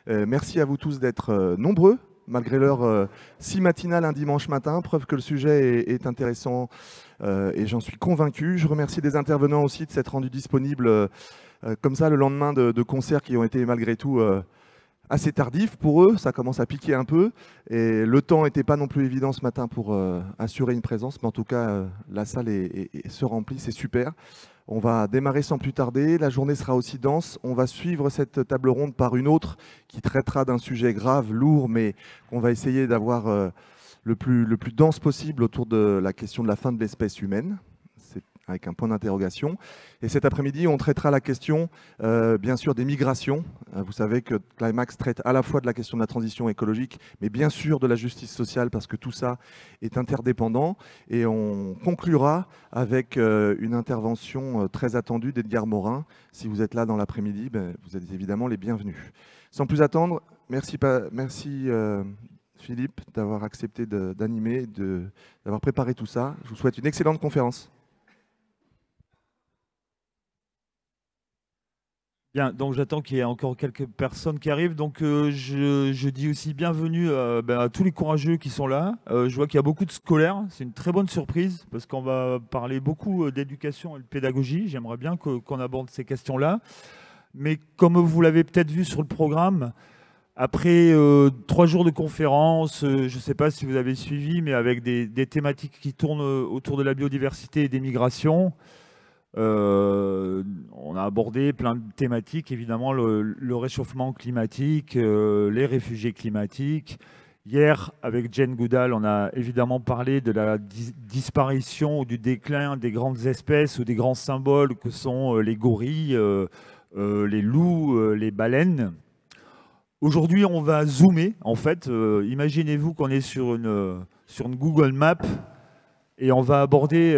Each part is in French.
Merci à vous tous d'être nombreux, malgré l'heure si matinale un dimanche matin, preuve que le sujet est intéressant et j'en suis convaincu. Je remercie les intervenants aussi de s'être rendus disponibles comme ça le lendemain de concerts qui ont été malgré tout assez tardifs pour eux. Ça commence à piquer un peu et le temps n'était pas non plus évident ce matin pour assurer une présence, mais en tout cas la salle se remplit, c'est super. On va démarrer sans plus tarder. La journée sera aussi dense. On va suivre cette table ronde par une autre qui traitera d'un sujet grave, lourd, mais qu'on va essayer d'avoir le plus dense possible autour de la question de la fin de l'espèce humaine, avec un point d'interrogation. Et cet après-midi, on traitera la question, bien sûr, des migrations. Vous savez que Climax traite à la fois de la question de la transition écologique, mais bien sûr de la justice sociale, parce que tout ça est interdépendant. Et on conclura avec une intervention très attendue d'Edgar Morin. Si vous êtes là dans l'après-midi, vous êtes évidemment les bienvenus. Sans plus attendre, merci Philippe d'avoir accepté d'animer, d'avoir préparé tout ça. Je vous souhaite une excellente conférence. Bien, donc j'attends qu'il y ait encore quelques personnes qui arrivent. Donc je dis aussi bienvenue à tous les courageux qui sont là. Je vois qu'il y a beaucoup de scolaires. C'est une très bonne surprise parce qu'on va parler beaucoup d'éducation et de pédagogie. J'aimerais bien qu'on aborde ces questions-là. Mais comme vous l'avez peut-être vu sur le programme, après 3 jours de conférence, je ne sais pas si vous avez suivi, mais avec des thématiques qui tournent autour de la biodiversité et des migrations, on a abordé plein de thématiques, évidemment le réchauffement climatique, les réfugiés climatiques. Hier, avec Jane Goodall, on a évidemment parlé de la disparition ou du déclin des grandes espèces ou des grands symboles que sont les gorilles, les loups, les baleines. Aujourd'hui, on va zoomer, en fait. Imaginez-vous qu'on est sur une Google Maps et on va aborder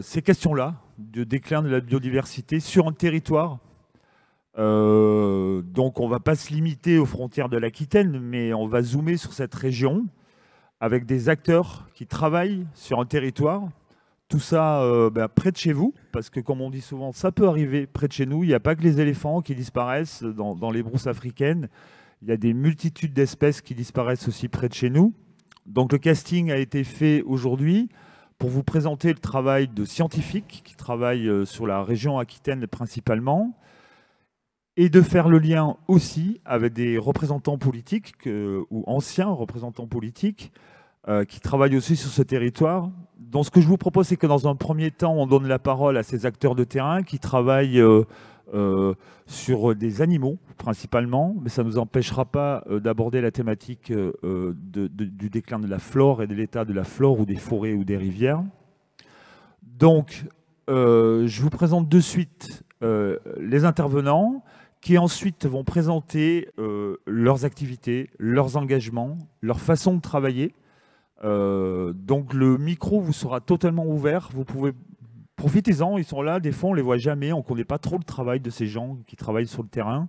ces questions-là, de déclin de la biodiversité sur un territoire. Donc on ne va pas se limiter aux frontières de l'Aquitaine, mais on va zoomer sur cette région avec des acteurs qui travaillent sur un territoire. Tout ça près de chez vous, parce que comme on dit souvent, ça peut arriver près de chez nous. Il n'y a pas que les éléphants qui disparaissent dans les brousses africaines. Il y a des multitudes d'espèces qui disparaissent aussi près de chez nous. Donc le casting a été fait aujourd'hui pour vous présenter le travail de scientifiques qui travaillent sur la région Aquitaine principalement, et de faire le lien aussi avec des représentants politiques ou anciens représentants politiques qui travaillent aussi sur ce territoire. Donc ce que je vous propose, c'est que dans un premier temps, on donne la parole à ces acteurs de terrain qui travaillent sur des animaux principalement, mais ça ne nous empêchera pas d'aborder la thématique du déclin de la flore et de l'état de la flore ou des forêts ou des rivières. Donc, je vous présente de suite les intervenants qui ensuite vont présenter leurs activités, leurs engagements, leur façon de travailler. Donc le micro vous sera totalement ouvert, vous pouvez profitez-en, ils sont là, des fois on ne les voit jamais, on ne connaît pas trop le travail de ces gens qui travaillent sur le terrain.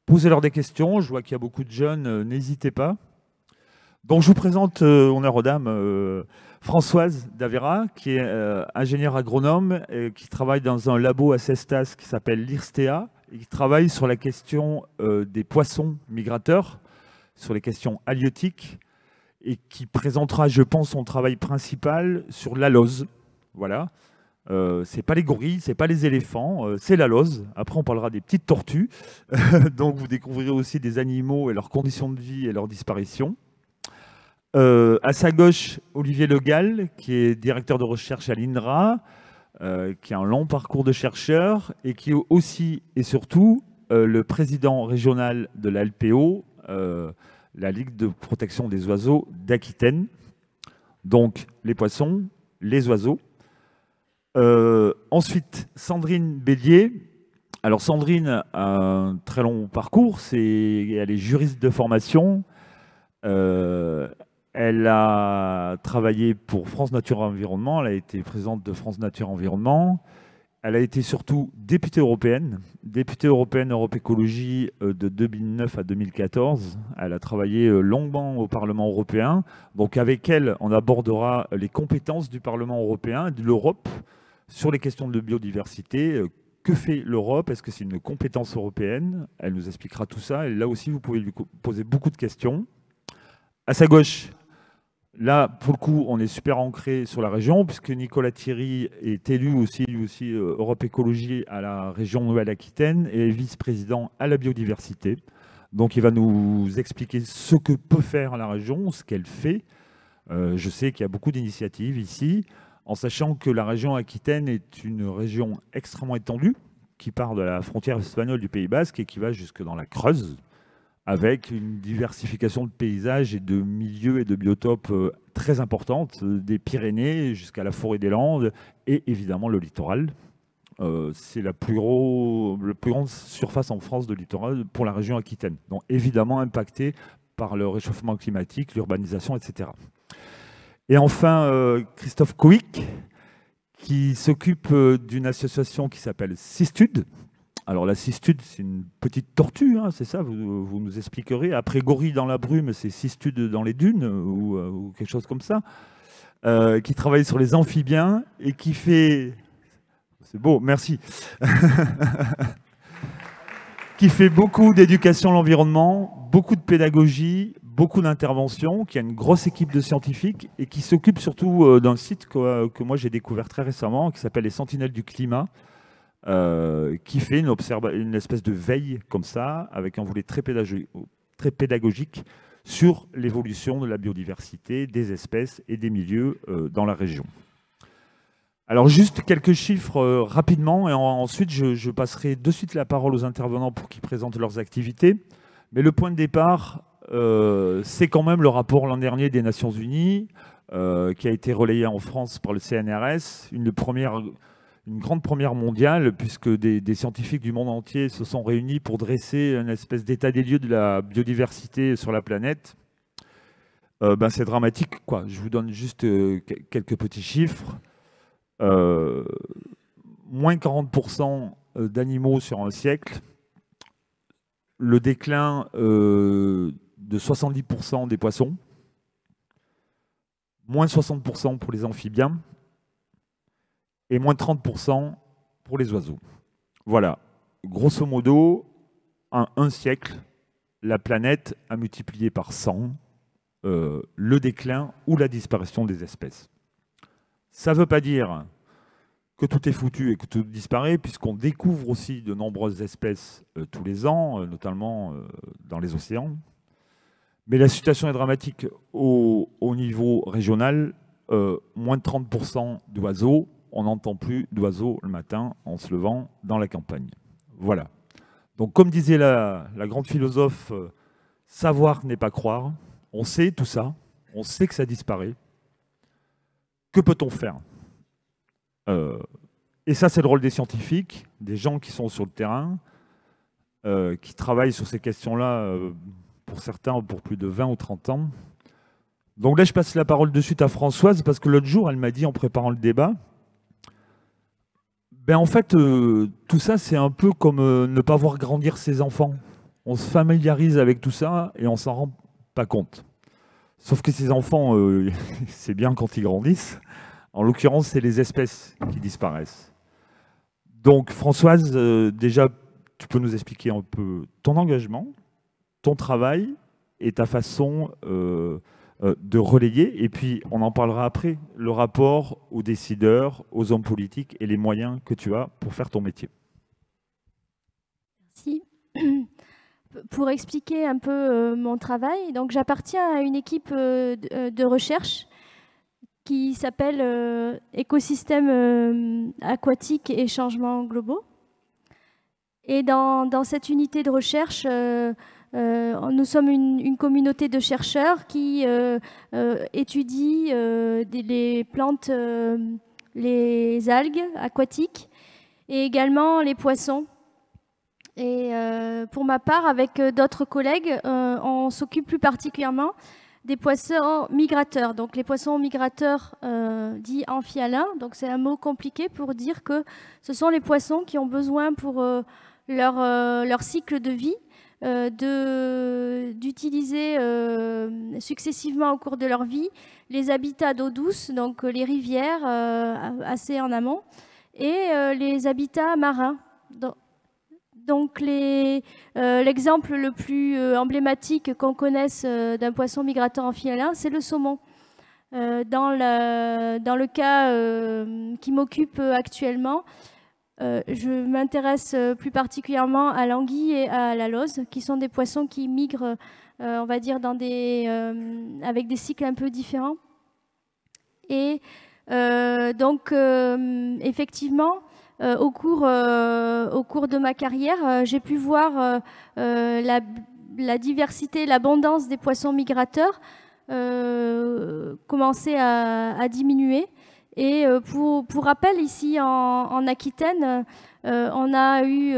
Posez-leur des questions, je vois qu'il y a beaucoup de jeunes, n'hésitez pas. Donc je vous présente, honneur aux dames, Françoise Davera, qui est ingénieure agronome, qui travaille dans un labo à Cestas qui s'appelle l'IRSTEA, et qui travaille sur la question des poissons migrateurs, sur les questions halieutiques, et qui présentera, je pense, son travail principal sur l'alose. Voilà. C'est pas les gorilles, c'est pas les éléphants, c'est l'alose. Après, on parlera des petites tortues. Donc, vous découvrirez aussi des animaux et leurs conditions de vie et leur disparition. À sa gauche, Olivier Le Gall, qui est directeur de recherche à l'INRA, qui a un long parcours de chercheur et qui est aussi et surtout le président régional de la LPO, la Ligue de protection des oiseaux d'Aquitaine. Donc, les poissons, les oiseaux. Ensuite, Sandrine Bélier. Alors, Sandrine a un très long parcours. Elle est juriste de formation. Elle a travaillé pour France Nature Environnement. Elle a été présidente de France Nature Environnement. Elle a été surtout députée européenne Europe Écologie de 2009 à 2014. Elle a travaillé longuement au Parlement européen. Donc avec elle, on abordera les compétences du Parlement européen et de l'Europe sur les questions de biodiversité, que fait l'Europe? Est-ce que c'est une compétence européenne? Elle nous expliquera tout ça. Et là aussi, vous pouvez lui poser beaucoup de questions. À sa gauche, là, pour le coup, on est super ancré sur la région, puisque Nicolas Thierry est élu aussi, lui aussi, Europe Écologie à la région Nouvelle-Aquitaine et est vice-président à la biodiversité. Donc, il va nous expliquer ce que peut faire la région, ce qu'elle fait. Je sais qu'il y a beaucoup d'initiatives ici, en sachant que la région Aquitaine est une région extrêmement étendue, qui part de la frontière espagnole du Pays Basque et qui va jusque dans la Creuse, avec une diversification de paysages et de milieux et de biotopes très importantes, des Pyrénées jusqu'à la forêt des Landes et évidemment le littoral. C'est la plus grande surface en France de littoral pour la région Aquitaine, donc évidemment impactée par le réchauffement climatique, l'urbanisation, etc. Et enfin, Christophe Coïc, qui s'occupe d'une association qui s'appelle Cistude. Alors la cistude, c'est une petite tortue, hein, c'est ça, vous nous expliquerez. Après gorille dans la brume, c'est cistude dans les dunes ou quelque chose comme ça, qui travaille sur les amphibiens et qui fait... C'est beau, merci. Qui fait beaucoup d'éducation à l'environnement, beaucoup de pédagogie, beaucoup d'interventions, qui a une grosse équipe de scientifiques et qui s'occupe surtout d'un site que moi j'ai découvert très récemment, qui s'appelle les Sentinelles du climat, qui fait une espèce de veille comme ça, avec un volet très pédagogique sur l'évolution de la biodiversité, des espèces et des milieux dans la région. Alors juste quelques chiffres rapidement, et ensuite je passerai de suite la parole aux intervenants pour qu'ils présentent leurs activités. Mais le point de départ, c'est quand même le rapport l'an dernier des Nations Unies, qui a été relayé en France par le CNRS, une grande première mondiale, puisque des scientifiques du monde entier se sont réunis pour dresser une espèce d'état des lieux de la biodiversité sur la planète. C'est dramatique, quoi. Je vous donne juste quelques petits chiffres. Moins 40% d'animaux sur un siècle, le déclin de 70% des poissons, moins 60% pour les amphibiens, et moins 30% pour les oiseaux. Voilà, grosso modo, en un siècle, la planète a multiplié par 100 le déclin ou la disparition des espèces. Ça ne veut pas dire que tout est foutu et que tout disparaît, puisqu'on découvre aussi de nombreuses espèces tous les ans, notamment dans les océans. Mais la situation est dramatique au niveau régional. Moins de 30% d'oiseaux. On n'entend plus d'oiseaux le matin en se levant dans la campagne. Voilà. Donc, comme disait la grande philosophe, savoir n'est pas croire. On sait tout ça. On sait que ça disparaît. Que peut-on faire ? Et ça, c'est le rôle des scientifiques, des gens qui sont sur le terrain, qui travaillent sur ces questions-là, pour certains, pour plus de 20 ou 30 ans. Donc là, je passe la parole de suite à Françoise, parce que l'autre jour, elle m'a dit, en préparant le débat, en fait, tout ça, c'est un peu comme ne pas voir grandir ses enfants. On se familiarise avec tout ça et on s'en rend pas compte. Sauf que ces enfants, c'est bien quand ils grandissent. En l'occurrence, c'est les espèces qui disparaissent. Donc, Françoise, déjà, tu peux nous expliquer un peu ton engagement, ton travail et ta façon de relayer. Et puis, on en parlera après, le rapport aux décideurs, aux hommes politiques et les moyens que tu as pour faire ton métier. Merci. Pour expliquer un peu mon travail, donc j'appartiens à une équipe de recherche qui s'appelle Écosystèmes aquatiques et changements globaux. Et dans cette unité de recherche, nous sommes une communauté de chercheurs qui étudie les plantes, les algues aquatiques et également les poissons. Et pour ma part, avec d'autres collègues, on s'occupe plus particulièrement des poissons migrateurs. Donc les poissons migrateurs dits amphihalins, donc c'est un mot compliqué pour dire que ce sont les poissons qui ont besoin pour leur cycle de vie d'utiliser successivement au cours de leur vie les habitats d'eau douce, donc les rivières assez en amont, et les habitats marins, Donc l'exemple le plus emblématique qu'on connaisse d'un poisson migrateur amphibien, c'est le saumon. Dans le cas qui m'occupe actuellement, je m'intéresse plus particulièrement à l'anguille et à la lauze, qui sont des poissons qui migrent, on va dire, avec des cycles un peu différents. Et donc, effectivement, au cours de ma carrière, j'ai pu voir la diversité, l'abondance des poissons migrateurs commencer à diminuer. Et pour rappel, ici en Aquitaine, on a eu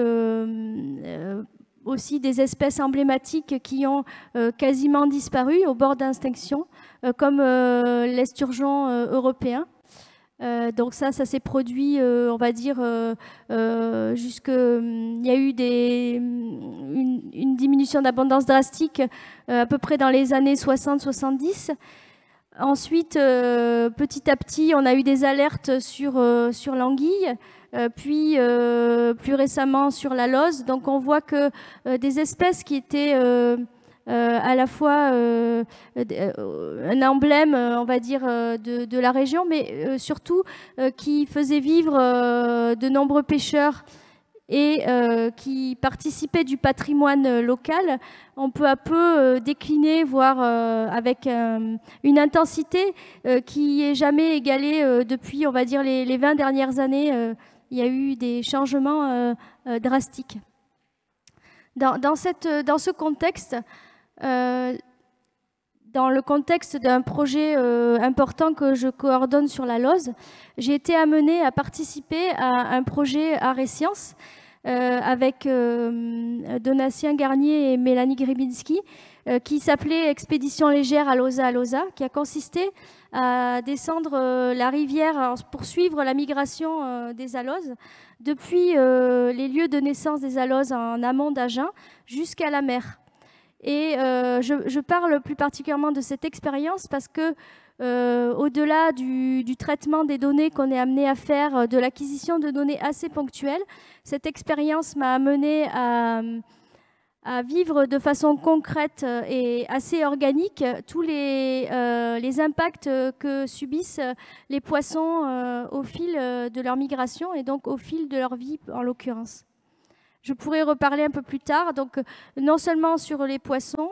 aussi des espèces emblématiques qui ont quasiment disparu au bord d'extinction, comme l'esturgeon européen. Donc ça s'est produit, on va dire, il y a eu une diminution d'abondance drastique à peu près dans les années 60-70. Ensuite, petit à petit, on a eu des alertes sur l'anguille, puis plus récemment sur la lauze. Donc on voit que des espèces qui étaient à la fois un emblème, on va dire, de la région, mais surtout qui faisaient vivre de nombreux pêcheurs et qui participaient du patrimoine local, on peut à peu décliner, voire avec une intensité qui n'est jamais égalée depuis, on va dire, les 20 dernières années. Il y a eu des changements drastiques. Dans ce contexte, dans le contexte d'un projet important que je coordonne sur la lauze, j'ai été amenée à participer à un projet Art et Sciences avec Donatien Garnier et Mélanie Gribinski, qui s'appelait Expédition légère à Lausa, qui a consisté à descendre la rivière pour suivre la migration des aloses depuis les lieux de naissance des aloses en amont d'Agen jusqu'à la mer. Et je parle plus particulièrement de cette expérience parce que au-delà du traitement des données qu'on est amené à faire, de l'acquisition de données assez ponctuelles, cette expérience m'a amené à vivre de façon concrète et assez organique tous les impacts que subissent les poissons au fil de leur migration et donc au fil de leur vie en l'occurrence. Je pourrais reparler un peu plus tard, donc non seulement sur les poissons,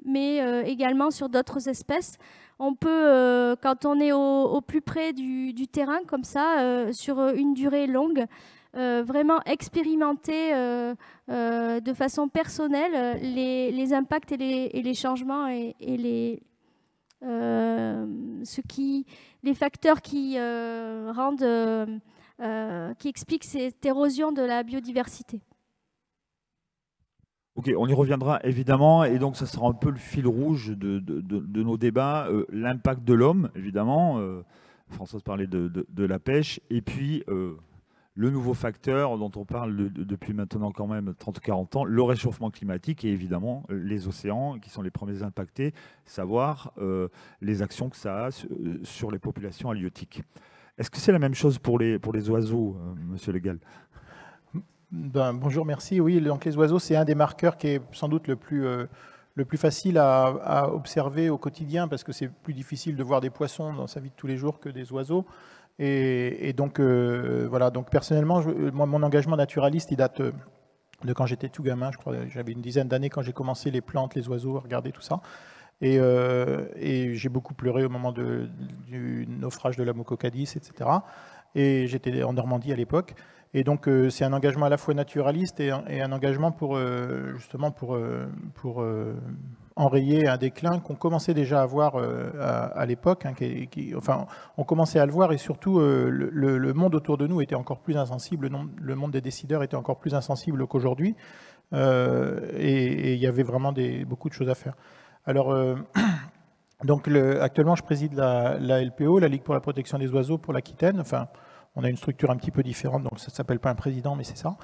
mais également sur d'autres espèces. On peut, quand on est au plus près du terrain, comme ça, sur une durée longue, vraiment expérimenter de façon personnelle les impacts et les changements et les facteurs qui qui expliquent cette érosion de la biodiversité. Ok, on y reviendra évidemment, et donc ça sera un peu le fil rouge de nos débats, l'impact de l'homme, évidemment. Françoise parlait de la pêche, et puis le nouveau facteur dont on parle depuis maintenant quand même 30-40 ans, le réchauffement climatique, et évidemment les océans qui sont les premiers impactés, savoir les actions que ça a sur les populations halieutiques. Est-ce que c'est la même chose pour les oiseaux, monsieur Legal ? Bonjour, merci. Oui, donc les oiseaux, c'est un des marqueurs qui est sans doute le plus facile à observer au quotidien parce que c'est plus difficile de voir des poissons dans sa vie de tous les jours que des oiseaux. Et donc, voilà. Donc, personnellement, mon engagement naturaliste, il date de quand j'étais tout gamin. Je crois j'avais une dizaine d'années quand j'ai commencé les plantes, les oiseaux, à regarder tout ça. Et j'ai beaucoup pleuré au moment du naufrage de la Mococadis, etc. Et j'étais en Normandie à l'époque. Et donc, c'est un engagement à la fois naturaliste et un engagement justement pour enrayer un déclin qu'on commençait déjà à voir à l'époque. Hein, enfin, on commençait à le voir et surtout, le monde autour de nous était encore plus insensible. Le monde des décideurs était encore plus insensible qu'aujourd'hui. Et il y avait vraiment beaucoup de choses à faire. Alors, donc, actuellement, je préside la LPO, la Ligue pour la protection des oiseaux pour l'Aquitaine. Enfin, on a une structure un petit peu différente, donc ça ne s'appelle pas un président, mais c'est ça.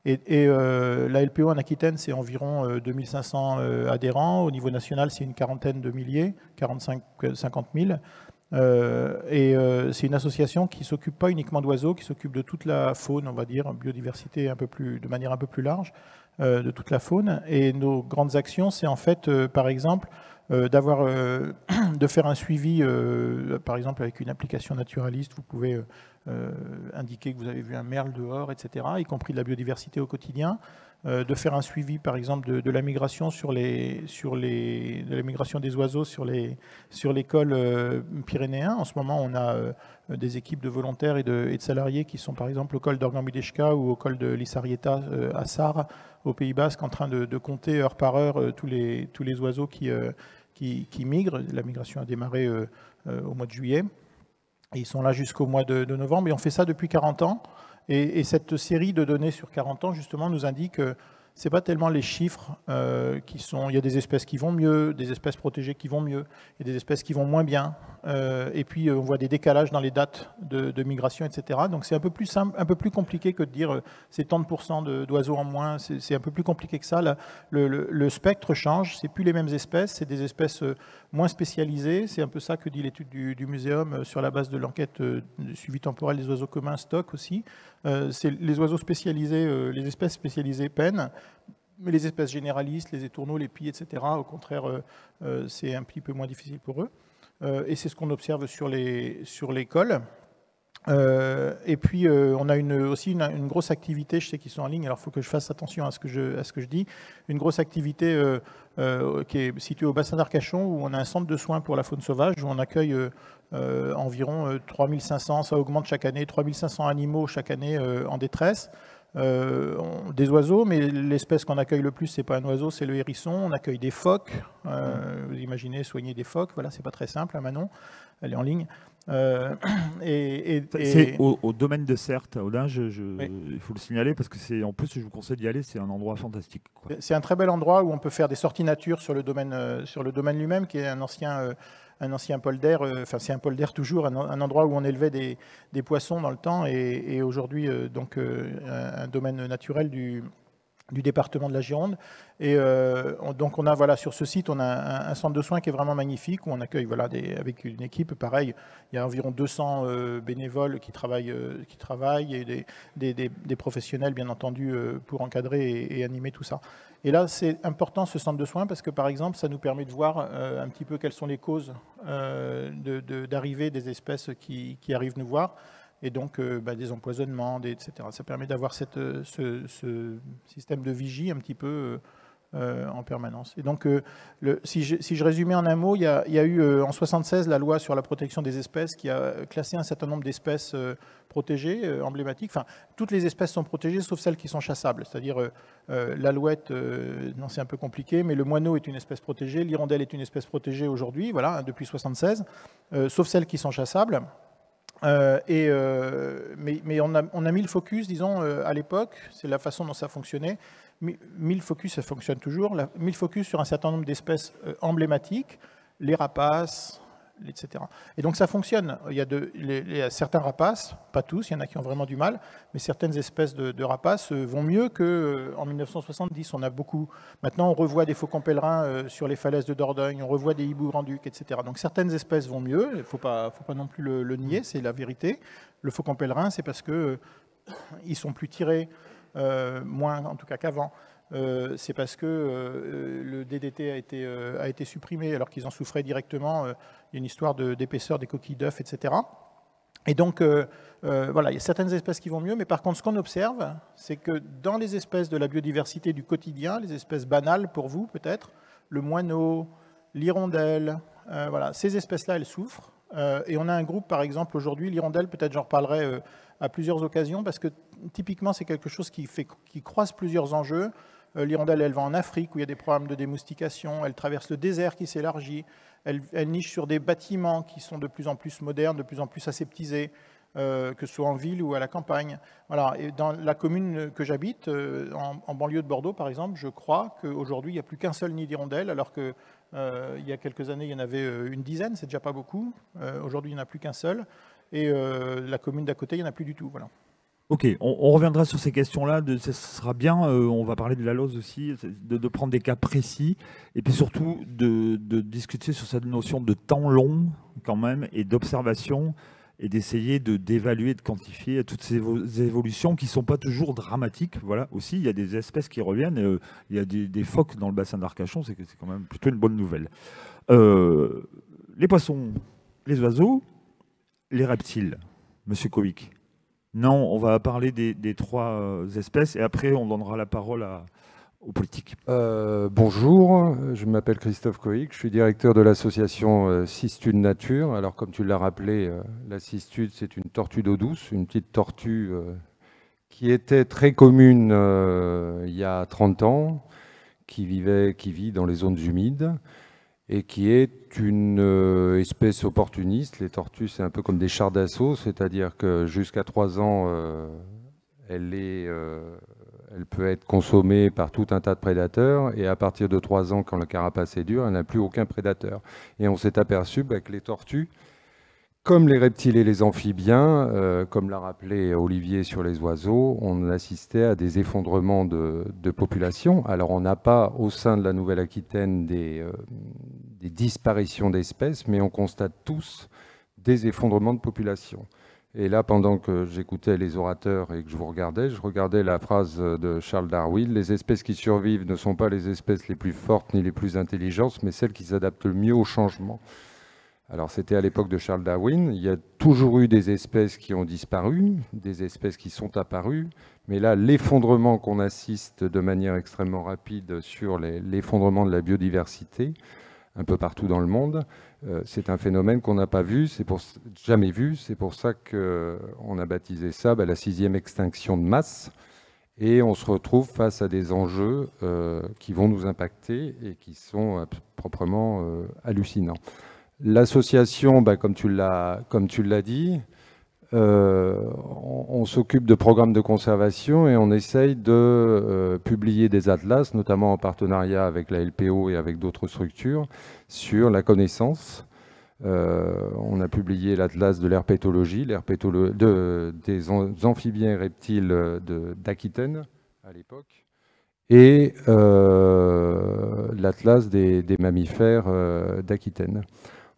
Et la LPO en Aquitaine, c'est environ 2500 adhérents. Au niveau national, c'est une quarantaine de milliers, 45-50 000. C'est une association qui s'occupe pas uniquement d'oiseaux, qui s'occupe de toute la faune, on va dire, biodiversité de manière un peu plus large, de toute la faune. Et nos grandes actions, c'est en fait, par exemple, de faire un suivi, par exemple avec une application naturaliste, vous pouvez indiquer que vous avez vu un merle dehors, etc., y compris de la biodiversité au quotidien. De faire un suivi, par exemple, de la migration de la migration des oiseaux sur les cols pyrénéens. En ce moment, on a des équipes de volontaires et de salariés qui sont, par exemple, au col d'Organ-Mudéchka ou au col de Lissarieta à Sarre, au Pays Basque, en train de compter heure par heure tous les oiseaux qui migrent. La migration a démarré au mois de juillet. Et ils sont là jusqu'au mois de novembre. Et on fait ça depuis 40 ans. Et cette série de données sur 40 ans, justement, nous indique que ce n'est pas tellement les chiffres qui sont... Il y a des espèces qui vont mieux, des espèces protégées qui vont mieux, il y a des espèces qui vont moins bien. Et puis, on voit des décalages dans les dates de migration, etc. Donc, c'est un peu plus simple, un peu plus compliqué que de dire c'est tant de pourcents d'oiseaux en moins. C'est un peu plus compliqué que ça. Là, le spectre change. Ce n'est plus les mêmes espèces. C'est des espèces moins spécialisées. C'est un peu ça que dit l'étude du muséum sur la base de l'enquête du suivi temporel des oiseaux communs stock aussi. C'est les oiseaux spécialisés, les espèces spécialisées peinent, mais les espèces généralistes, les étourneaux, les pies, etc., au contraire, c'est un petit peu moins difficile pour eux. Et c'est ce qu'on observe sur les cols. Et puis, on a aussi une grosse activité, je sais qu'ils sont en ligne, alors il faut que je fasse attention à ce que je dis, une grosse activité qui est située au bassin d'Arcachon, où on a un centre de soins pour la faune sauvage, où on accueille environ 3500, ça augmente chaque année, 3500 animaux chaque année en détresse. Des oiseaux, mais l'espèce qu'on accueille le plus, c'est pas un oiseau, c'est le hérisson. On accueille des phoques. Vous imaginez soigner des phoques, voilà, c'est pas très simple, hein, Manon, elle est en ligne. C'est au domaine de Certes, à Audin, oui. Il faut le signaler parce que en plus, je vous conseille d'y aller, c'est un endroit fantastique. C'est un très bel endroit où on peut faire des sorties nature sur le domaine lui-même, qui est un ancien polder, enfin c'est un polder toujours, un endroit où on élevait des poissons dans le temps et aujourd'hui donc un domaine naturel du département de la Gironde. Et donc on a, voilà, sur ce site, on a un centre de soins qui est vraiment magnifique, où on accueille, voilà, avec une équipe, pareil, il y a environ 200 bénévoles qui travaillent et des professionnels, bien entendu, pour encadrer et animer tout ça. Et là, c'est important, ce centre de soins, parce que, par exemple, ça nous permet de voir un petit peu quelles sont les causes d'arrivée des espèces qui arrivent nous voir. Et donc des empoisonnements, etc. Ça permet d'avoir ce système de vigie un petit peu en permanence. Et donc, si je résumais en un mot, il y a eu en 1976 la loi sur la protection des espèces qui a classé un certain nombre d'espèces protégées, emblématiques. Enfin, toutes les espèces sont protégées, sauf celles qui sont chassables. C'est-à-dire l'alouette, non, c'est un peu compliqué, mais le moineau est une espèce protégée, l'hirondelle est une espèce protégée aujourd'hui, voilà, depuis 1976, sauf celles qui sont chassables. Mais on a mis le focus, disons, à l'époque, c'est la façon dont ça fonctionnait, mis le focus, ça fonctionne toujours, mis le focus sur un certain nombre d'espèces emblématiques, les rapaces, etc. Et donc ça fonctionne. Il y a certains rapaces, pas tous, il y en a qui ont vraiment du mal, mais certaines espèces de rapaces vont mieux qu'en 1970. On a beaucoup. Maintenant, on revoit des faucons pèlerins sur les falaises de Dordogne, on revoit des hiboux grand-ducs, etc. Donc certaines espèces vont mieux, il ne faut pas non plus le nier, c'est la vérité. Le faucon pèlerin, c'est parce qu'ils sont plus tirés, moins en tout cas qu'avant. C'est parce que le DDT a été supprimé alors qu'ils en souffraient directement. Il y a une histoire d'épaisseur des coquilles d'œufs, etc. Et donc, voilà, il y a certaines espèces qui vont mieux, mais par contre, ce qu'on observe, c'est que dans les espèces de la biodiversité du quotidien, les espèces banales pour vous peut-être, le moineau, l'hirondelle, voilà, ces espèces-là, elles souffrent. Et on a un groupe, par exemple, aujourd'hui, l'hirondelle, peut-être j'en reparlerai à plusieurs occasions, parce que typiquement, c'est quelque chose qui croise plusieurs enjeux. L'hirondelle, elle va en Afrique, où il y a des programmes de démoustication, elle traverse le désert qui s'élargit, elle niche sur des bâtiments qui sont de plus en plus modernes, de plus en plus aseptisés, que ce soit en ville ou à la campagne. Voilà. Et dans la commune que j'habite, en banlieue de Bordeaux, par exemple, je crois qu'aujourd'hui, il n'y a plus qu'un seul nid d'hirondelle, alors que il y a quelques années, il y en avait une dizaine, c'est déjà pas beaucoup. Aujourd'hui, il n'y en a plus qu'un seul. Et la commune d'à côté, il n'y en a plus du tout. Voilà. Ok, on reviendra sur ces questions-là. Ce sera bien, on va parler de la LOS aussi, de prendre des cas précis et puis surtout de discuter sur cette notion de temps long quand même et d'observation et d'essayer d'évaluer, de quantifier toutes ces évolutions qui ne sont pas toujours dramatiques. Voilà, aussi, il y a des espèces qui reviennent. Il y a des phoques dans le bassin d'Arcachon, c'est quand même plutôt une bonne nouvelle. Les poissons, les oiseaux, les reptiles, Monsieur Kovic. Non, on va parler des trois espèces et après on donnera la parole aux politiques. Bonjour, je m'appelle Christophe Cohic, je suis directeur de l'association Cistude Nature. Alors comme tu l'as rappelé, la cistude c'est une tortue d'eau douce, une petite tortue qui était très commune il y a 30 ans, qui vit dans les zones humides et qui est une espèce opportuniste. Les tortues, c'est un peu comme des chars d'assaut, c'est-à-dire que jusqu'à 3 ans, elle peut être consommée par tout un tas de prédateurs, et à partir de 3 ans, quand le carapace est dur, elle n'a plus aucun prédateur. Et on s'est aperçu que les tortues, comme les reptiles et les amphibiens, comme l'a rappelé Olivier sur les oiseaux, on assistait à des effondrements de population. Alors on n'a pas au sein de la Nouvelle-Aquitaine des disparitions d'espèces, mais on constate tous des effondrements de population. Et là, pendant que j'écoutais les orateurs et que je regardais la phrase de Charles Darwin, les espèces qui survivent ne sont pas les espèces les plus fortes ni les plus intelligentes, mais celles qui s'adaptent le mieux au changement. Alors c'était à l'époque de Charles Darwin, il y a toujours eu des espèces qui ont disparu, des espèces qui sont apparues, mais là l'effondrement qu'on assiste de manière extrêmement rapide sur l'effondrement de la biodiversité, un peu partout dans le monde, c'est un phénomène qu'on n'a pas vu, jamais vu, c'est pour ça qu'on a baptisé ça la 6e extinction de masse, et on se retrouve face à des enjeux qui vont nous impacter et qui sont proprement hallucinants. L'association, comme tu l'as dit, on s'occupe de programmes de conservation et on essaye de publier des atlas, notamment en partenariat avec la LPO et avec d'autres structures, sur la connaissance. On a publié l'atlas de l'herpétologie, des amphibiens et reptiles d'Aquitaine à l'époque, et l'atlas des mammifères d'Aquitaine.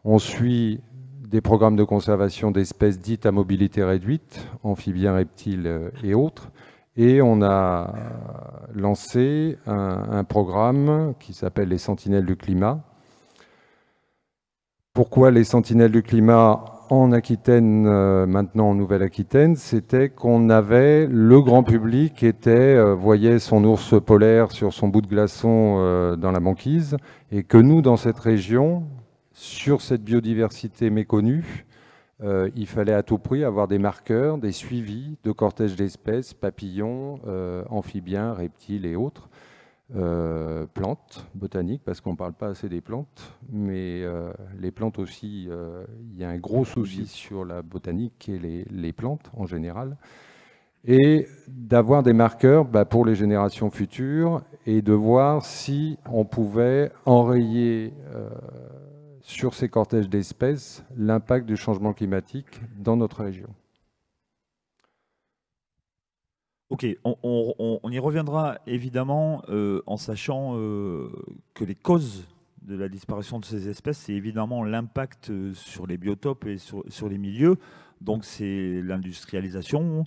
On suit des programmes de conservation d'espèces dites à mobilité réduite, amphibiens, reptiles et autres. Et on a lancé un programme qui s'appelle les Sentinelles du climat. Pourquoi les Sentinelles du climat en Aquitaine, maintenant en Nouvelle-Aquitaine? C'était qu'on avait le grand public qui voyait son ours polaire sur son bout de glaçon dans la banquise, et que nous, dans cette région, sur cette biodiversité méconnue, il fallait à tout prix avoir des marqueurs, des suivis de cortèges d'espèces, papillons, amphibiens, reptiles et autres, plantes, botaniques, parce qu'on ne parle pas assez des plantes, mais les plantes aussi, il y a un gros souci sur la botanique et les plantes en général, et d'avoir des marqueurs pour les générations futures et de voir si on pouvait enrayer sur ces cortèges d'espèces l'impact du changement climatique dans notre région. Ok, on y reviendra évidemment en sachant que les causes de la disparition de ces espèces, c'est évidemment l'impact sur les biotopes et sur les milieux. Donc c'est l'industrialisation,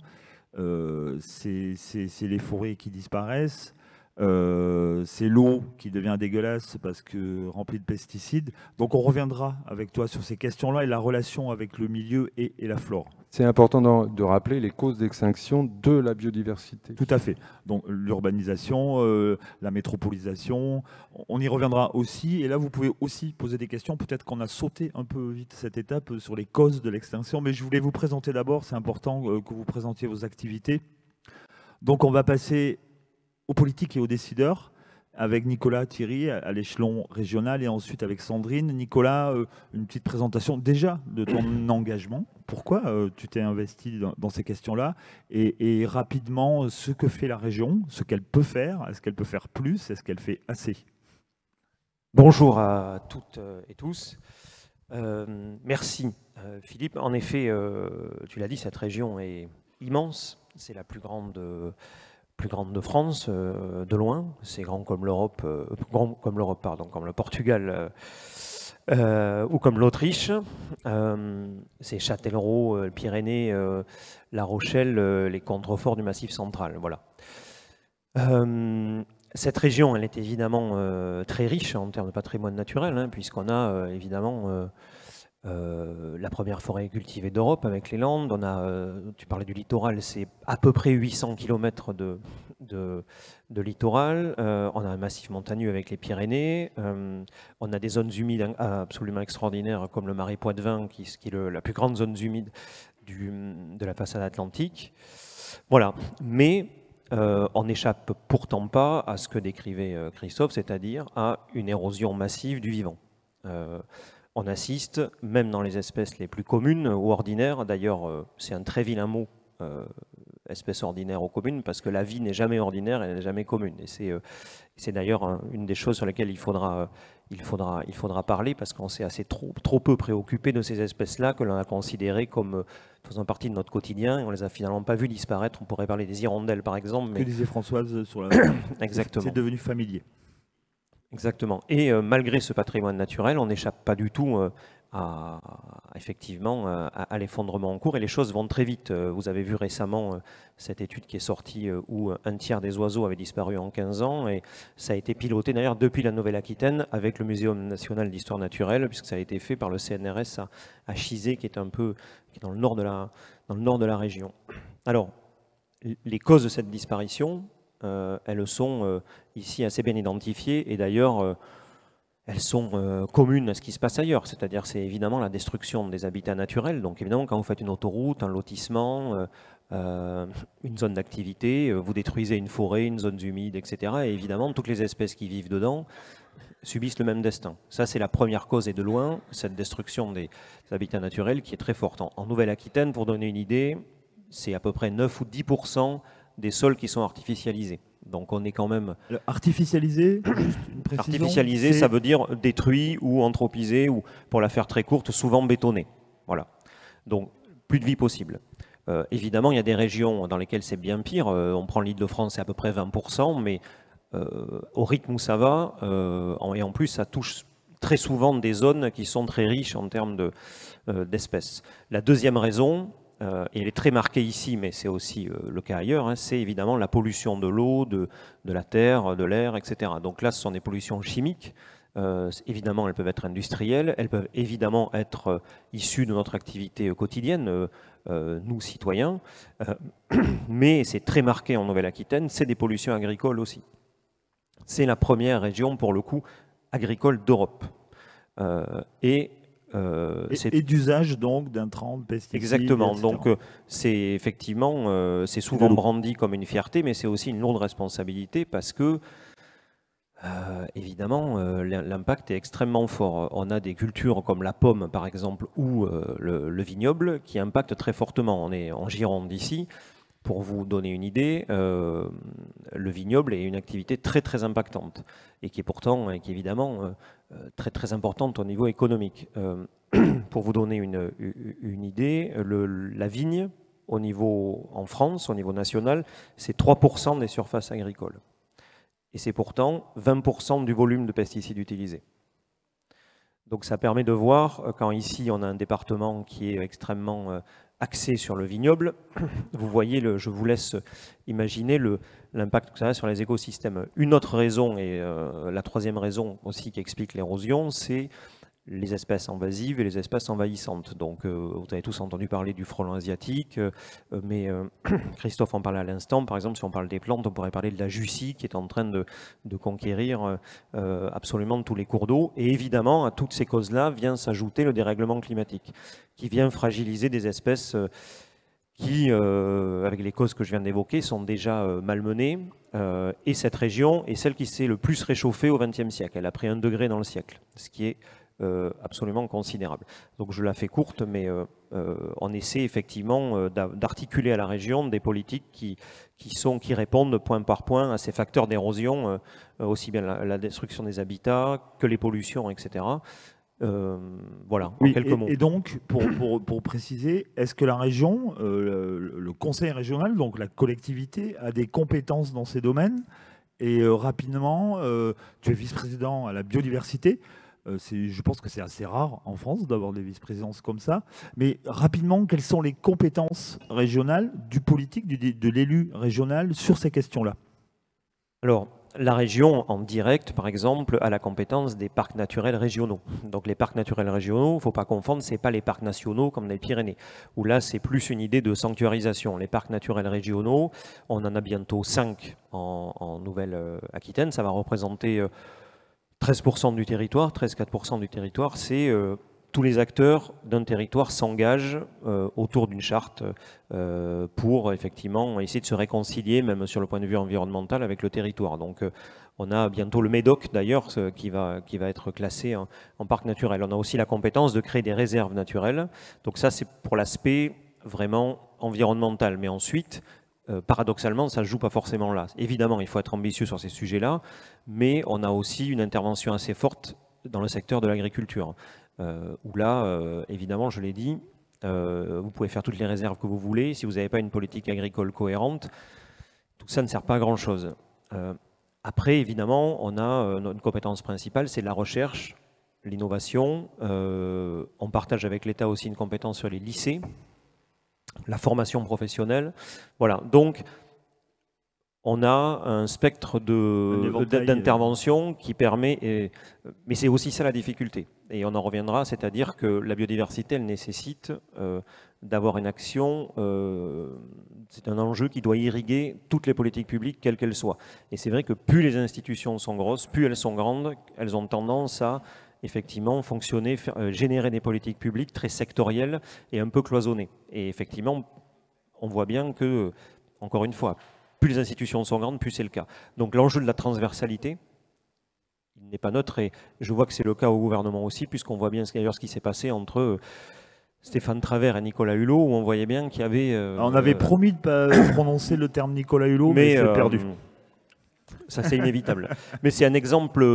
c'est les forêts qui disparaissent, c'est l'eau qui devient dégueulasse parce que remplie de pesticides. Donc on reviendra avec toi sur ces questions-là et la relation avec le milieu et la flore. C'est important de rappeler les causes d'extinction de la biodiversité. Tout à fait. Donc l'urbanisation, la métropolisation, on y reviendra aussi. Et là, vous pouvez aussi poser des questions. Peut-être qu'on a sauté un peu vite cette étape sur les causes de l'extinction, mais je voulais vous présenter d'abord. C'est important que vous présentiez vos activités. Donc on va passer aux politiques et aux décideurs, avec Nicolas Thierry à l'échelon régional et ensuite avec Sandrine. Nicolas, une petite présentation déjà de ton engagement. Pourquoi tu t'es investi dans ces questions-là et rapidement ce que fait la région, ce qu'elle peut faire, est-ce qu'elle peut faire plus, est-ce qu'elle fait assez? Bonjour à toutes et tous. Merci Philippe. En effet, tu l'as dit, cette région est immense. C'est la plus grande de France, de loin. C'est grand comme l'Europe, comme le Portugal ou comme l'Autriche. C'est Châtellerault, les Pyrénées, La Rochelle, les contreforts du Massif central. Voilà. Cette région, elle est évidemment très riche en termes de patrimoine naturel, hein, puisqu'on a évidemment la première forêt cultivée d'Europe avec les Landes. On a, tu parlais du littoral, c'est à peu près 800 km de littoral. On a un massif montagneux avec les Pyrénées. On a des zones humides absolument extraordinaires comme le Marais Poitevin, qui est la plus grande zone humide de la façade atlantique. Voilà. Mais on n'échappe pourtant pas à ce que décrivait Christophe, c'est-à-dire à une érosion massive du vivant. On assiste, même dans les espèces les plus communes ou ordinaires, d'ailleurs c'est un très vilain mot, espèce ordinaire ou commune, parce que la vie n'est jamais ordinaire, elle n'est jamais commune. Et c'est d'ailleurs une des choses sur lesquelles il faudra parler, parce qu'on s'est trop peu préoccupé de ces espèces-là, que l'on a considérées comme faisant partie de notre quotidien, et on les a finalement pas vues disparaître. On pourrait parler des hirondelles par exemple. Que disait Françoise sur la... Exactement. C'est devenu familier. Exactement. Et malgré ce patrimoine naturel, on n'échappe pas du tout effectivement à l'effondrement en cours, et les choses vont très vite. Vous avez vu récemment cette étude qui est sortie où un tiers des oiseaux avaient disparu en 15 ans, et ça a été piloté d'ailleurs depuis la Nouvelle-Aquitaine avec le Muséum national d'histoire naturelle, puisque ça a été fait par le CNRS à Chizé, qui est dans le nord de la région. Alors, les causes de cette disparition, elles sont ici assez bien identifiées, et d'ailleurs elles sont communes à ce qui se passe ailleurs, c'est-à-dire c'est évidemment la destruction des habitats naturels. Donc évidemment quand vous faites une autoroute, un lotissement, une zone d'activité, vous détruisez une forêt, une zone humide, etc. Et évidemment toutes les espèces qui vivent dedans subissent le même destin. Ça c'est la première cause, et de loin, cette destruction des habitats naturels qui est très forte. En Nouvelle-Aquitaine, pour donner une idée, c'est à peu près 9 ou 10% des sols qui sont artificialisés. Donc on est quand même... Artificialisé, juste une précision. Artificialisé, ça veut dire détruit ou anthropisé, ou pour la faire très courte, souvent bétonné. Voilà. Donc plus de vie possible. Évidemment, il y a des régions dans lesquelles c'est bien pire. On prend l'Île-de-France, c'est à peu près 20%, mais au rythme où ça va, et en plus ça touche très souvent des zones qui sont très riches en termes d'espèces. La deuxième raison, et elle est très marquée ici, mais c'est aussi le cas ailleurs, hein, c'est évidemment la pollution de l'eau, de la terre, de l'air, etc. Donc là, ce sont des pollutions chimiques. Évidemment, elles peuvent être industrielles, elles peuvent évidemment être issues de notre activité quotidienne, nous, citoyens, mais c'est très marqué en Nouvelle-Aquitaine, c'est des pollutions agricoles aussi. C'est la première région, pour le coup, agricole d'Europe. Et d'usage donc d'intrants, de pesticides. Exactement. etc. Donc c'est effectivement, c'est souvent brandi comme une fierté, mais c'est aussi une lourde responsabilité, parce que évidemment l'impact est extrêmement fort. On a des cultures comme la pomme par exemple, ou le vignoble, qui impactent très fortement. On est en Gironde ici. Pour vous donner une idée, le vignoble est une activité très très impactante, et qui est pourtant, et qui est évidemment très très importante au niveau économique. Pour vous donner une idée, la vigne en France, au niveau national, c'est 3% des surfaces agricoles. Et c'est pourtant 20% du volume de pesticides utilisés. Donc ça permet de voir, quand ici on a un département qui est extrêmement axé sur le vignoble, vous voyez, je vous laisse imaginer l'impact que ça a sur les écosystèmes. Une autre raison, et la troisième raison aussi qui explique l'érosion, c'est les espèces invasives et les espèces envahissantes. Donc vous avez tous entendu parler du frelon asiatique, mais Christophe en parlait à l'instant. Par exemple, si on parle des plantes, on pourrait parler de la jussie qui est en train de conquérir absolument tous les cours d'eau. Et évidemment, à toutes ces causes-là vient s'ajouter le dérèglement climatique, qui vient fragiliser des espèces qui, avec les causes que je viens d'évoquer, sont déjà malmenées. Et cette région est celle qui s'est le plus réchauffée au XXe siècle. Elle a pris 1 degré dans le siècle, ce qui est absolument considérable. Donc je la fais courte, mais on essaie effectivement d'articuler à la région des politiques qui répondent point par point à ces facteurs d'érosion, aussi bien la destruction des habitats que les pollutions, etc. Voilà, Oui, en quelques mots. et donc, pour préciser, est-ce que la région, le conseil régional, donc la collectivité, a des compétences dans ces domaines? Et rapidement, tu es vice-président à la biodiversité. Je pense que c'est assez rare en France d'avoir des vice-présidences comme ça. Mais rapidement, quelles sont les compétences régionales du politique, de l'élu régional sur ces questions-là? Alors, la région, en direct, par exemple, a la compétence des parcs naturels régionaux. Donc les parcs naturels régionaux, il ne faut pas confondre, ce n'est pas les parcs nationaux comme les Pyrénées, où là, c'est plus une idée de sanctuarisation. Les parcs naturels régionaux, on en a bientôt 5 en Nouvelle-Aquitaine. Ça va représenter 13% du territoire, 13-4% du territoire. C'est tous les acteurs d'un territoire s'engagent autour d'une charte pour effectivement essayer de se réconcilier, même sur le point de vue environnemental, avec le territoire. Donc on a bientôt le Médoc d'ailleurs qui va être classé en parc naturel. On a aussi la compétence de créer des réserves naturelles. Donc ça c'est pour l'aspect vraiment environnemental. Mais ensuite, paradoxalement, ça ne joue pas forcément là. Évidemment, il faut être ambitieux sur ces sujets-là, mais on a aussi une intervention assez forte dans le secteur de l'agriculture. Où là, évidemment, je l'ai dit, vous pouvez faire toutes les réserves que vous voulez. Si vous n'avez pas une politique agricole cohérente, tout ça ne sert pas à grand-chose. Après, évidemment, on a une compétence principale, c'est la recherche, l'innovation. On partage avec l'État aussi une compétence sur les lycées, la formation professionnelle. Voilà, donc on a un spectre d'intervention qui permet, mais c'est aussi ça la difficulté. Et on en reviendra, c'est-à-dire que la biodiversité, elle nécessite d'avoir une action, c'est un enjeu qui doit irriguer toutes les politiques publiques, quelles qu'elles soient. Et c'est vrai que plus les institutions sont grosses, plus elles sont grandes, elles ont tendance à effectivement fonctionner, générer des politiques publiques très sectorielles et un peu cloisonnées. Et effectivement, on voit bien que, encore une fois, plus les institutions sont grandes, plus c'est le cas. Donc l'enjeu de la transversalité, il n'est pas neutre, et je vois que c'est le cas au gouvernement aussi, puisqu'on voit bien d'ailleurs ce qui s'est passé entre Stéphane Travert et Nicolas Hulot, où on voyait bien qu'il y avait... on avait promis de ne pas prononcer le terme Nicolas Hulot, mais c'est perdu. Ça, c'est inévitable. Mais c'est un exemple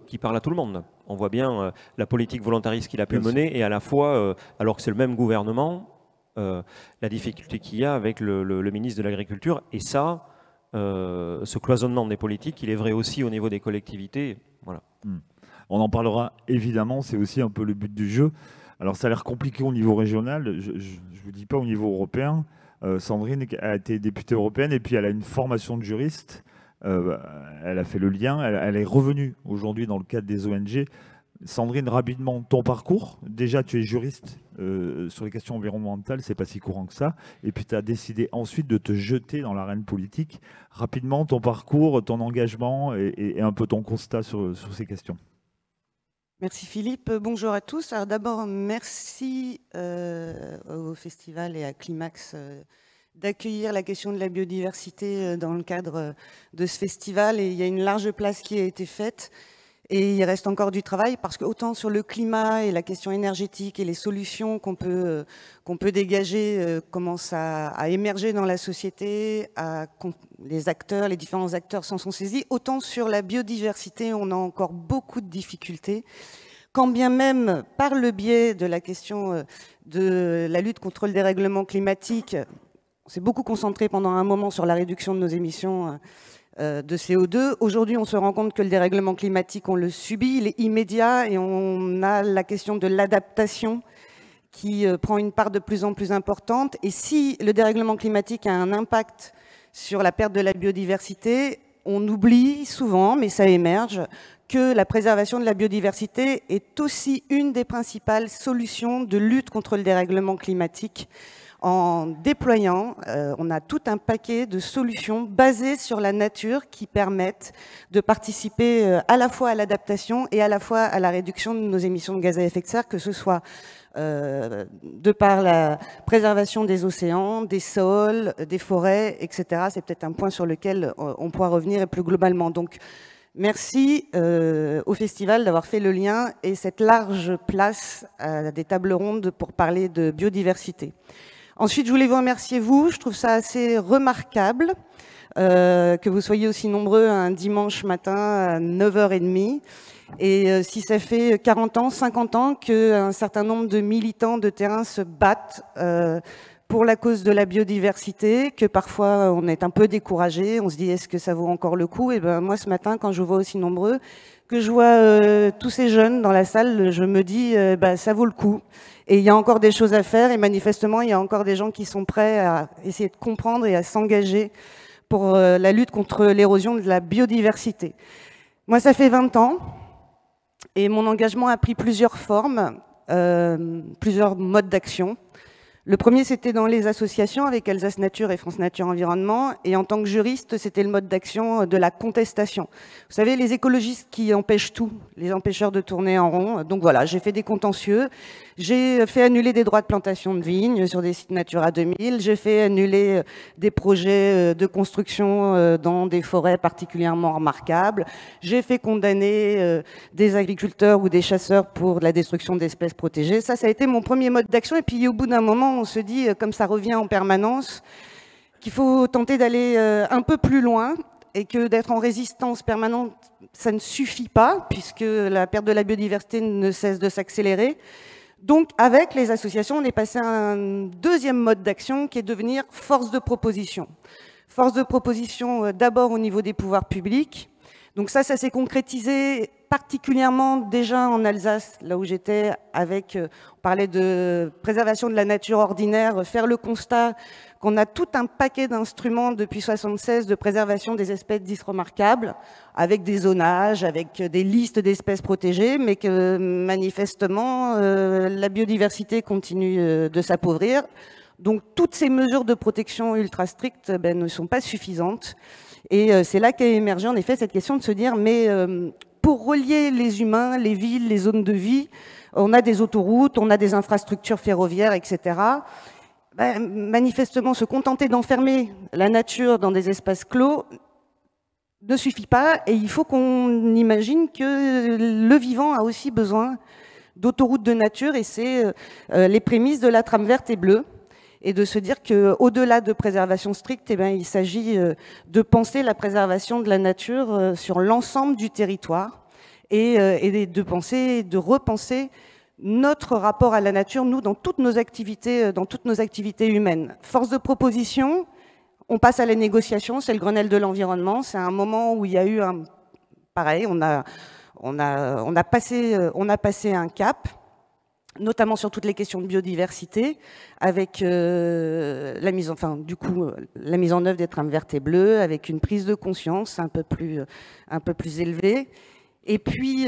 qui parle à tout le monde. On voit bien la politique volontariste qu'il a pu mener, et à la fois, alors que c'est le même gouvernement, la difficulté qu'il y a avec le ministre de l'Agriculture. Et ça, ce cloisonnement des politiques, il est vrai aussi au niveau des collectivités. Voilà. On en parlera évidemment, c'est aussi un peu le but du jeu. Alors ça a l'air compliqué au niveau régional, je ne vous dis pas au niveau européen. Sandrine a été députée européenne et puis elle a une formation de juriste. Elle a fait le lien, elle est revenue aujourd'hui dans le cadre des ONG. Sandrine, rapidement, ton parcours. Déjà, tu es juriste sur les questions environnementales, c'est pas si courant que ça. Et puis, tu as décidé ensuite de te jeter dans l'arène politique. Rapidement, ton parcours, ton engagement et un peu ton constat sur ces questions. Merci Philippe. Bonjour à tous. Alors d'abord, merci au festival et à Climax d'accueillir la question de la biodiversité dans le cadre de ce festival. Et il y a une large place qui a été faite. Et il reste encore du travail parce que autant sur le climat et la question énergétique et les solutions qu'on peut dégager commencent à émerger dans la société, les différents acteurs s'en sont saisis, autant sur la biodiversité, on a encore beaucoup de difficultés. Quand bien même, par le biais de la question de la lutte contre le dérèglement climatique, on s'est beaucoup concentré pendant un moment sur la réduction de nos émissions de CO2. Aujourd'hui, on se rend compte que le dérèglement climatique, on le subit, il est immédiat et on a la question de l'adaptation qui prend une part de plus en plus importante. Et si le dérèglement climatique a un impact sur la perte de la biodiversité, on oublie souvent, mais ça émerge, que la préservation de la biodiversité est aussi une des principales solutions de lutte contre le dérèglement climatique. En déployant, on a tout un paquet de solutions basées sur la nature qui permettent de participer à la fois à l'adaptation et à la fois à la réduction de nos émissions de gaz à effet de serre, que ce soit de par la préservation des océans, des sols, des forêts, etc. C'est peut-être un point sur lequel on pourra revenir et plus globalement. Donc, merci au festival d'avoir fait le lien et cette large place à des tables rondes pour parler de biodiversité. Ensuite, je voulais vous remercier, vous. Je trouve ça assez remarquable que vous soyez aussi nombreux un dimanche matin à 9h30 Et si ça fait 40 ans, 50 ans qu'un certain nombre de militants de terrain se battent pour la cause de la biodiversité, que parfois on est un peu découragé, on se dit est-ce que ça vaut encore le coup? Et ben moi ce matin, quand je vois aussi nombreux, que je vois tous ces jeunes dans la salle, je me dis bah, ça vaut le coup. Et il y a encore des choses à faire, et manifestement il y a encore des gens qui sont prêts à essayer de comprendre et à s'engager pour la lutte contre l'érosion de la biodiversité. Moi ça fait 20 ans, et mon engagement a pris plusieurs formes, plusieurs modes d'action. Le premier, c'était dans les associations avec Alsace Nature et France Nature Environnement. Et en tant que juriste, c'était le mode d'action de la contestation. Vous savez, les écologistes qui empêchent tout, les empêcheurs de tourner en rond. Donc voilà, j'ai fait des contentieux. J'ai fait annuler des droits de plantation de vignes sur des sites Natura 2000. J'ai fait annuler des projets de construction dans des forêts particulièrement remarquables. J'ai fait condamner des agriculteurs ou des chasseurs pour la destruction d'espèces protégées. Ça a été mon premier mode d'action. Et puis au bout d'un moment, on se dit, comme ça revient en permanence, qu'il faut tenter d'aller un peu plus loin et que d'être en résistance permanente, ça ne suffit pas, puisque la perte de la biodiversité ne cesse de s'accélérer. Donc, avec les associations, on est passé à un deuxième mode d'action qui est devenir force de proposition. Force de proposition d'abord au niveau des pouvoirs publics. Donc ça s'est concrétisé particulièrement déjà en Alsace, là où j'étais, avec, on parlait de préservation de la nature ordinaire, faire le constat qu'on a tout un paquet d'instruments depuis 1976 de préservation des espèces dites remarquables, avec des zonages, avec des listes d'espèces protégées, mais que manifestement, la biodiversité continue de s'appauvrir. Donc toutes ces mesures de protection ultra strictes ne sont pas suffisantes. Et c'est là qu'a émergé en effet cette question de se dire, mais pour relier les humains, les villes, les zones de vie, on a des autoroutes, on a des infrastructures ferroviaires, etc. Manifestement, se contenter d'enfermer la nature dans des espaces clos ne suffit pas, et il faut qu'on imagine que le vivant a aussi besoin d'autoroutes de nature, et c'est les prémices de la trame verte et bleue. Et de se dire qu'au-delà de préservation stricte, il s'agit de penser la préservation de la nature sur l'ensemble du territoire et de repenser notre rapport à la nature, nous, dans toutes nos activités humaines. Force de proposition, on passe à la négociation, c'est le Grenelle de l'environnement, c'est un moment où il y a eu pareil, on a passé un cap, notamment sur toutes les questions de biodiversité, avec la mise en œuvre des trames vertes et bleues, avec une prise de conscience un peu plus élevée. Et puis,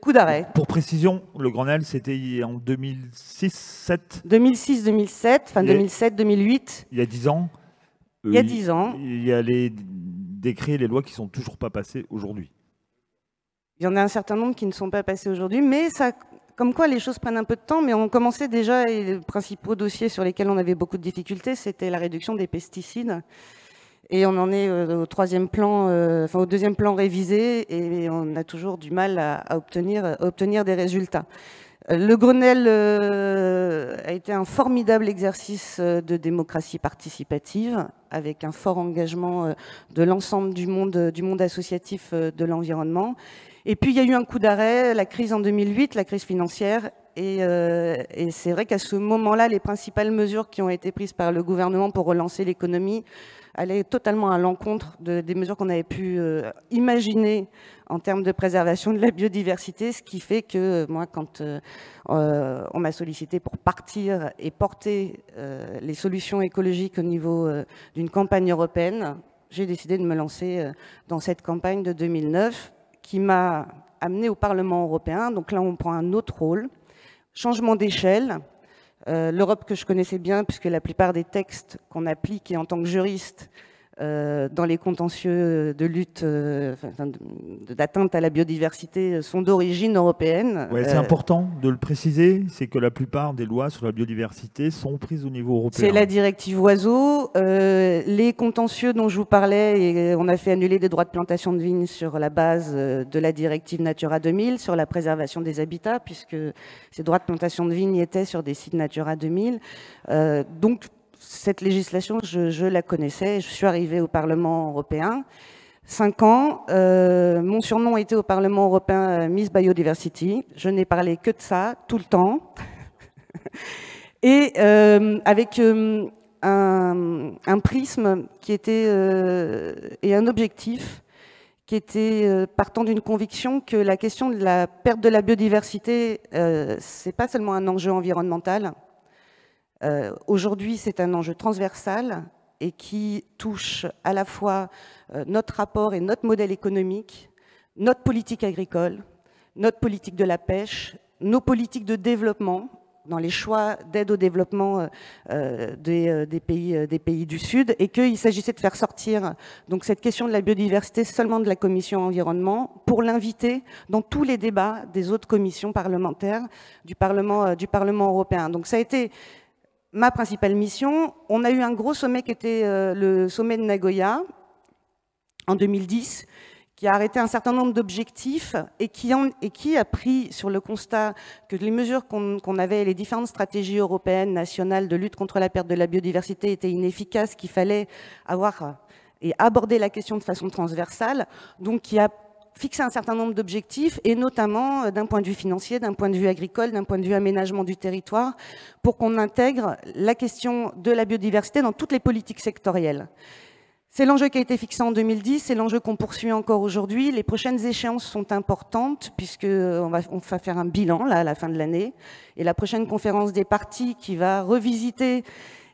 coup d'arrêt. Pour précision, le Grenelle, c'était en 2006-2007 2006-2007, enfin 2007-2008. Il y a 10 ans. Il y a 10 ans. Il y a les décrets et les lois qui ne sont toujours pas passés aujourd'hui. Il y en a un certain nombre qui ne sont pas passés aujourd'hui, mais ça... Comme quoi, les choses prennent un peu de temps, mais on commençait déjà, et les principaux dossiers sur lesquels on avait beaucoup de difficultés, c'était la réduction des pesticides. Et on en est au deuxième plan révisé, et on a toujours du mal à obtenir des résultats. Le Grenelle a été un formidable exercice de démocratie participative, avec un fort engagement de l'ensemble du monde associatif de l'environnement. Et puis, il y a eu un coup d'arrêt, la crise en 2008, la crise financière. Et c'est vrai qu'à ce moment-là, les principales mesures qui ont été prises par le gouvernement pour relancer l'économie allaient totalement à l'encontre des mesures qu'on avait pu imaginer en termes de préservation de la biodiversité. Ce qui fait que moi, quand on m'a sollicité pour partir et porter les solutions écologiques au niveau d'une campagne européenne, j'ai décidé de me lancer dans cette campagne de 2009, qui m'a amené au Parlement européen. Donc là, on prend un autre rôle. Changement d'échelle. L'Europe que je connaissais bien, puisque la plupart des textes qu'on applique, et en tant que juriste, dans les contentieux de lutte, d'atteinte à la biodiversité, sont d'origine européenne. Ouais, c'est important de le préciser, c'est que la plupart des lois sur la biodiversité sont prises au niveau européen. C'est la directive oiseaux. Les contentieux dont je vous parlais, et on a fait annuler des droits de plantation de vignes sur la base de la directive Natura 2000, sur la préservation des habitats, puisque ces droits de plantation de vignes étaient sur des sites Natura 2000. Donc, cette législation, je la connaissais, je suis arrivée au Parlement européen. 5 ans. Mon surnom était au Parlement européen Miss Biodiversity. Je n'ai parlé que de ça, tout le temps. Et avec un prisme qui était, et un objectif qui était partant d'une conviction que la question de la perte de la biodiversité, c'est pas seulement un enjeu environnemental. Aujourd'hui, c'est un enjeu transversal et qui touche à la fois notre rapport et notre modèle économique, notre politique agricole, notre politique de la pêche, nos politiques de développement, dans les choix d'aide au développement des pays du Sud, et qu'il s'agissait de faire sortir donc cette question de la biodiversité seulement de la commission environnement pour l'inviter dans tous les débats des autres commissions parlementaires du Parlement européen. Donc ça a été ma principale mission. On a eu un gros sommet qui était le sommet de Nagoya en 2010, qui a arrêté un certain nombre d'objectifs et qui a pris sur le constat que les mesures qu'on avait, les différentes stratégies européennes, nationales de lutte contre la perte de la biodiversité étaient inefficaces, qu'il fallait avoir et aborder la question de façon transversale, donc qui a fixé un certain nombre d'objectifs, et notamment d'un point de vue financier, d'un point de vue agricole, d'un point de vue aménagement du territoire, pour qu'on intègre la question de la biodiversité dans toutes les politiques sectorielles. C'est l'enjeu qui a été fixé en 2010, c'est l'enjeu qu'on poursuit encore aujourd'hui. Les prochaines échéances sont importantes puisqu'on va faire un bilan là, à la fin de l'année. Et la prochaine conférence des parties qui va revisiter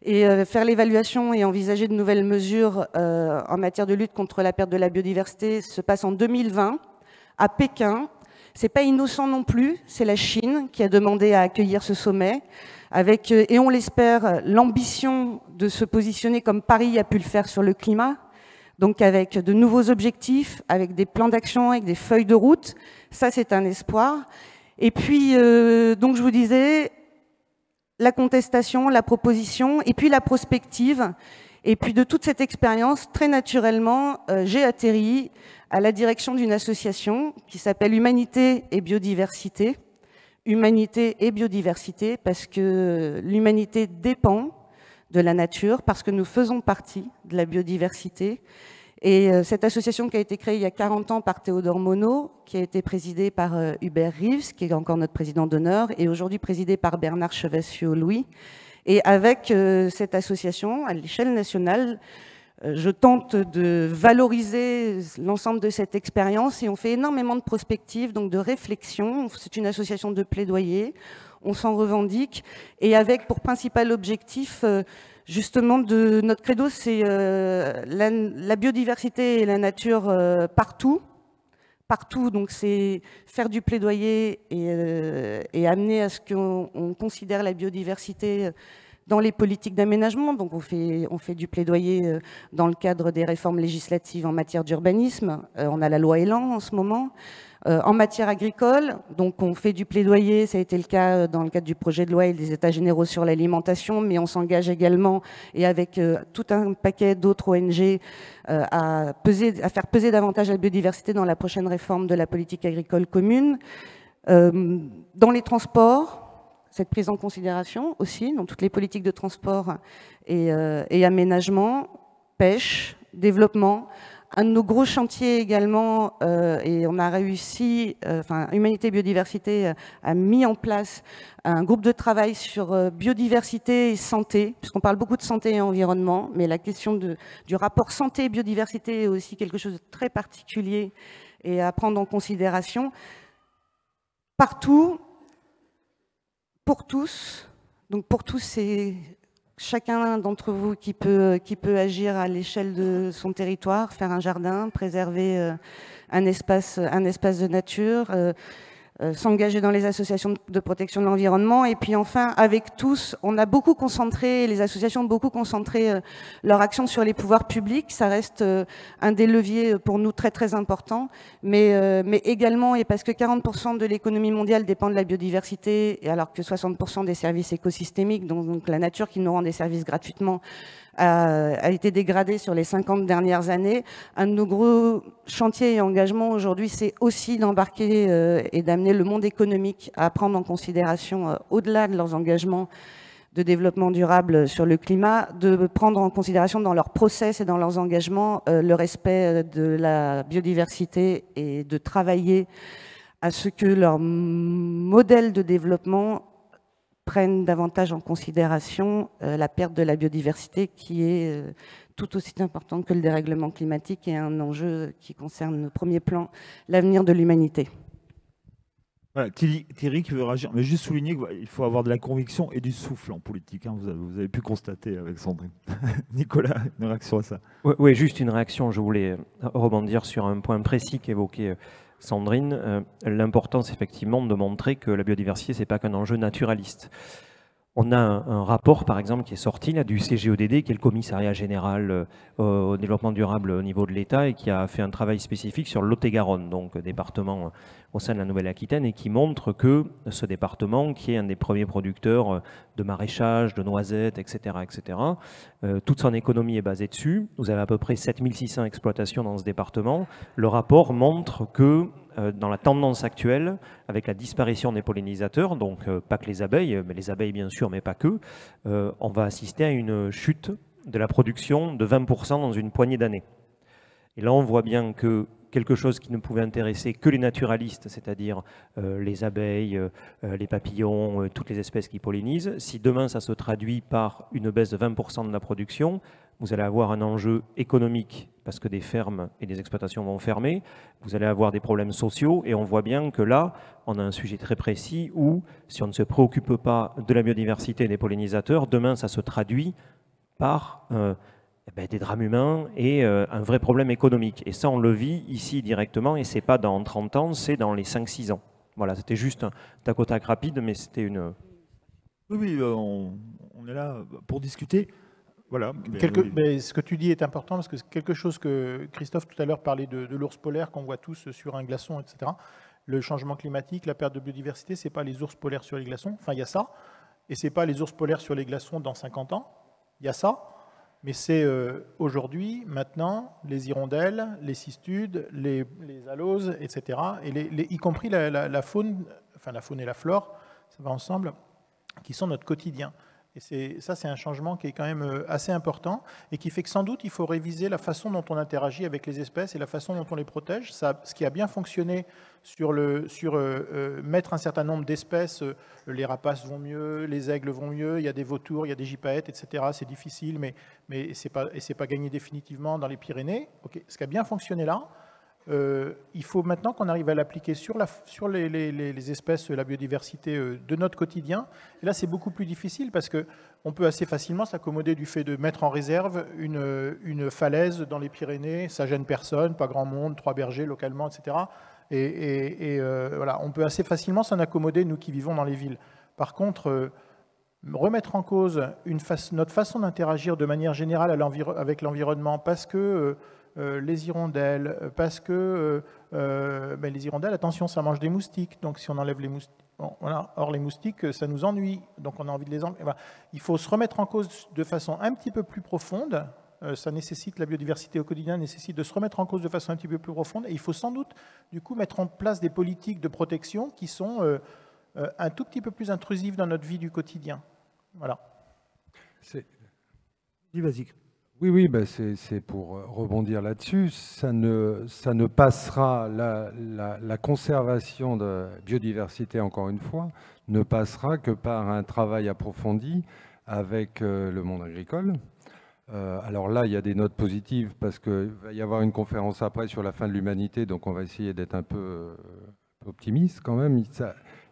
et faire l'évaluation et envisager de nouvelles mesures en matière de lutte contre la perte de la biodiversité se passe en 2020 à Pékin. C'est pas innocent non plus, c'est la Chine qui a demandé à accueillir ce sommet, avec, et on l'espère, l'ambition de se positionner comme Paris a pu le faire sur le climat, donc avec de nouveaux objectifs, avec des plans d'action, avec des feuilles de route. Ça, c'est un espoir. Et puis, donc je vous disais, la contestation, la proposition, et puis la prospective. Et puis de toute cette expérience, très naturellement, j'ai atterri à la direction d'une association qui s'appelle Humanité et Biodiversité. Humanité et biodiversité, parce que l'humanité dépend de la nature, parce que nous faisons partie de la biodiversité. Et cette association qui a été créée il y a 40 ans par Théodore Monod, qui a été présidée par Hubert Reeves, qui est encore notre président d'honneur, et aujourd'hui présidée par Bernard Chevassiot-Louis. Et avec cette association, à l'échelle nationale, je tente de valoriser l'ensemble de cette expérience et on fait énormément de prospectives, donc de réflexion. C'est une association de plaidoyer, on s'en revendique, et avec pour principal objectif, justement, de notre credo, c'est la biodiversité et la nature partout. Partout, donc c'est faire du plaidoyer et amener à ce qu'on considère la biodiversité dans les politiques d'aménagement. Donc on fait du plaidoyer dans le cadre des réformes législatives en matière d'urbanisme. On a la loi Elan en ce moment. En matière agricole, donc on fait du plaidoyer, ça a été le cas dans le cadre du projet de loi et des États généraux sur l'alimentation, mais on s'engage également, et avec tout un paquet d'autres ONG, à faire peser davantage la biodiversité dans la prochaine réforme de la politique agricole commune. Dans les transports, cette prise en considération aussi, dans toutes les politiques de transport et aménagement, pêche, développement. Un de nos gros chantiers également, et on a réussi, Humanité et Biodiversité a mis en place un groupe de travail sur biodiversité et santé, puisqu'on parle beaucoup de santé et environnement, mais la question du rapport santé et biodiversité est aussi quelque chose de très particulier et à prendre en considération. Partout, pour tous, donc pour tous, c'est chacun d'entre vous qui peut agir à l'échelle de son territoire, faire un jardin, préserver un espace de nature, s'engager dans les associations de protection de l'environnement. Et puis enfin, avec tous, on a beaucoup concentré, les associations ont beaucoup concentré leur action sur les pouvoirs publics. Ça reste un des leviers pour nous très très important, mais également, et parce que 40% de l'économie mondiale dépend de la biodiversité, et alors que 60% des services écosystémiques, donc la nature qui nous rend des services gratuitement, a été dégradée sur les 50 dernières années. Un de nos gros chantiers et engagements aujourd'hui, c'est aussi d'embarquer et d'amener le monde économique à prendre en considération, au-delà de leurs engagements, développement durable sur le climat, de prendre en considération dans leurs process et dans leurs engagements le respect de la biodiversité et de travailler à ce que leur modèle de développement prenne davantage en considération la perte de la biodiversité qui est tout aussi importante que le dérèglement climatique et un enjeu qui concerne au premier plan l'avenir de l'humanité. Voilà, Thierry qui veut réagir, mais juste souligner qu'il faut avoir de la conviction et du souffle en politique. Hein, vous avez pu constater avec Sandrine. Nicolas, une réaction à ça? Oui, juste une réaction. Je voulais rebondir sur un point précis qu'évoquait Sandrine. L'importance effectivement de montrer que la biodiversité, ce n'est pas qu'un enjeu naturaliste. On a un rapport, par exemple, qui est sorti là, du CGEDD, qui est le commissariat général au développement durable au niveau de l'État, et qui a fait un travail spécifique sur Lot-et-Garonne, donc département au sein de la Nouvelle-Aquitaine, et qui montre que ce département, qui est un des premiers producteurs de maraîchage, de noisettes, etc., toute son économie est basée dessus. Vous avez à peu près 7600 exploitations dans ce département. Le rapport montre que dans la tendance actuelle, avec la disparition des pollinisateurs, donc pas que les abeilles, mais les abeilles bien sûr, mais pas que, on va assister à une chute de la production de 20% dans une poignée d'années. Et là, on voit bien que quelque chose qui ne pouvait intéresser que les naturalistes, c'est-à-dire les abeilles, les papillons, toutes les espèces qui pollinisent, si demain ça se traduit par une baisse de 20% de la production, vous allez avoir un enjeu économique parce que des fermes et des exploitations vont fermer, vous allez avoir des problèmes sociaux, et on voit bien que là, on a un sujet très précis où, si on ne se préoccupe pas de la biodiversité et des pollinisateurs, demain ça se traduit par des drames humains et un vrai problème économique. Et ça, on le vit ici directement, et c'est pas dans 30 ans, c'est dans les 5-6 ans. Voilà, c'était juste un tac au tac rapide, mais c'était une... Oui, on est là pour discuter. Voilà. Mais ce que tu dis est important, parce que c'est quelque chose que Christophe tout à l'heure parlait de l'ours polaire qu'on voit tous sur un glaçon, etc. Le changement climatique, la perte de biodiversité, c'est pas les ours polaires sur les glaçons, enfin il y a ça, et c'est pas les ours polaires sur les glaçons dans 50 ans, il y a ça, mais c'est aujourd'hui, maintenant, les hirondelles, les cistudes, les aloses, etc., et y compris la faune, enfin la faune et la flore, ça va ensemble, qui sont notre quotidien. Et ça, c'est un changement qui est quand même assez important et qui fait que sans doute, il faut réviser la façon dont on interagit avec les espèces et la façon dont on les protège. Ça, ce qui a bien fonctionné sur mettre un certain nombre d'espèces, les rapaces vont mieux, les aigles vont mieux, il y a des vautours, il y a des gypaètes, etc. C'est difficile, mais c'est pas gagné définitivement dans les Pyrénées. Okay. Ce qui a bien fonctionné là, il faut maintenant qu'on arrive à l'appliquer sur les espèces, la biodiversité de notre quotidien. Et là, c'est beaucoup plus difficile parce qu'on peut assez facilement s'accommoder du fait de mettre en réserve une falaise dans les Pyrénées. Ça gêne personne, pas grand monde, 3 bergers localement, etc. Voilà, on peut assez facilement s'en accommoder, nous qui vivons dans les villes. Par contre, remettre en cause notre façon d'interagir de manière générale avec l'environnement, parce que les hirondelles, parce que les hirondelles, attention, ça mange des moustiques, donc si on enlève les moustiques, bon, voilà. Or les moustiques, ça nous ennuie, donc on a envie de les enlever. Voilà. Il faut se remettre en cause de façon un petit peu plus profonde, ça nécessite, la biodiversité au quotidien nécessite de se remettre en cause de façon un petit peu plus profonde, et il faut sans doute, du coup, mettre en place des politiques de protection qui sont un tout petit peu plus intrusives dans notre vie du quotidien. Voilà. Vas-y. Oui, c'est pour rebondir là-dessus. Ça ne passera, la conservation de biodiversité, encore une fois, ne passera que par un travail approfondi avec le monde agricole. Alors là, il y a des notes positives parce qu'il va y avoir une conférence après sur la fin de l'humanité, donc on va essayer d'être un peu optimiste quand même.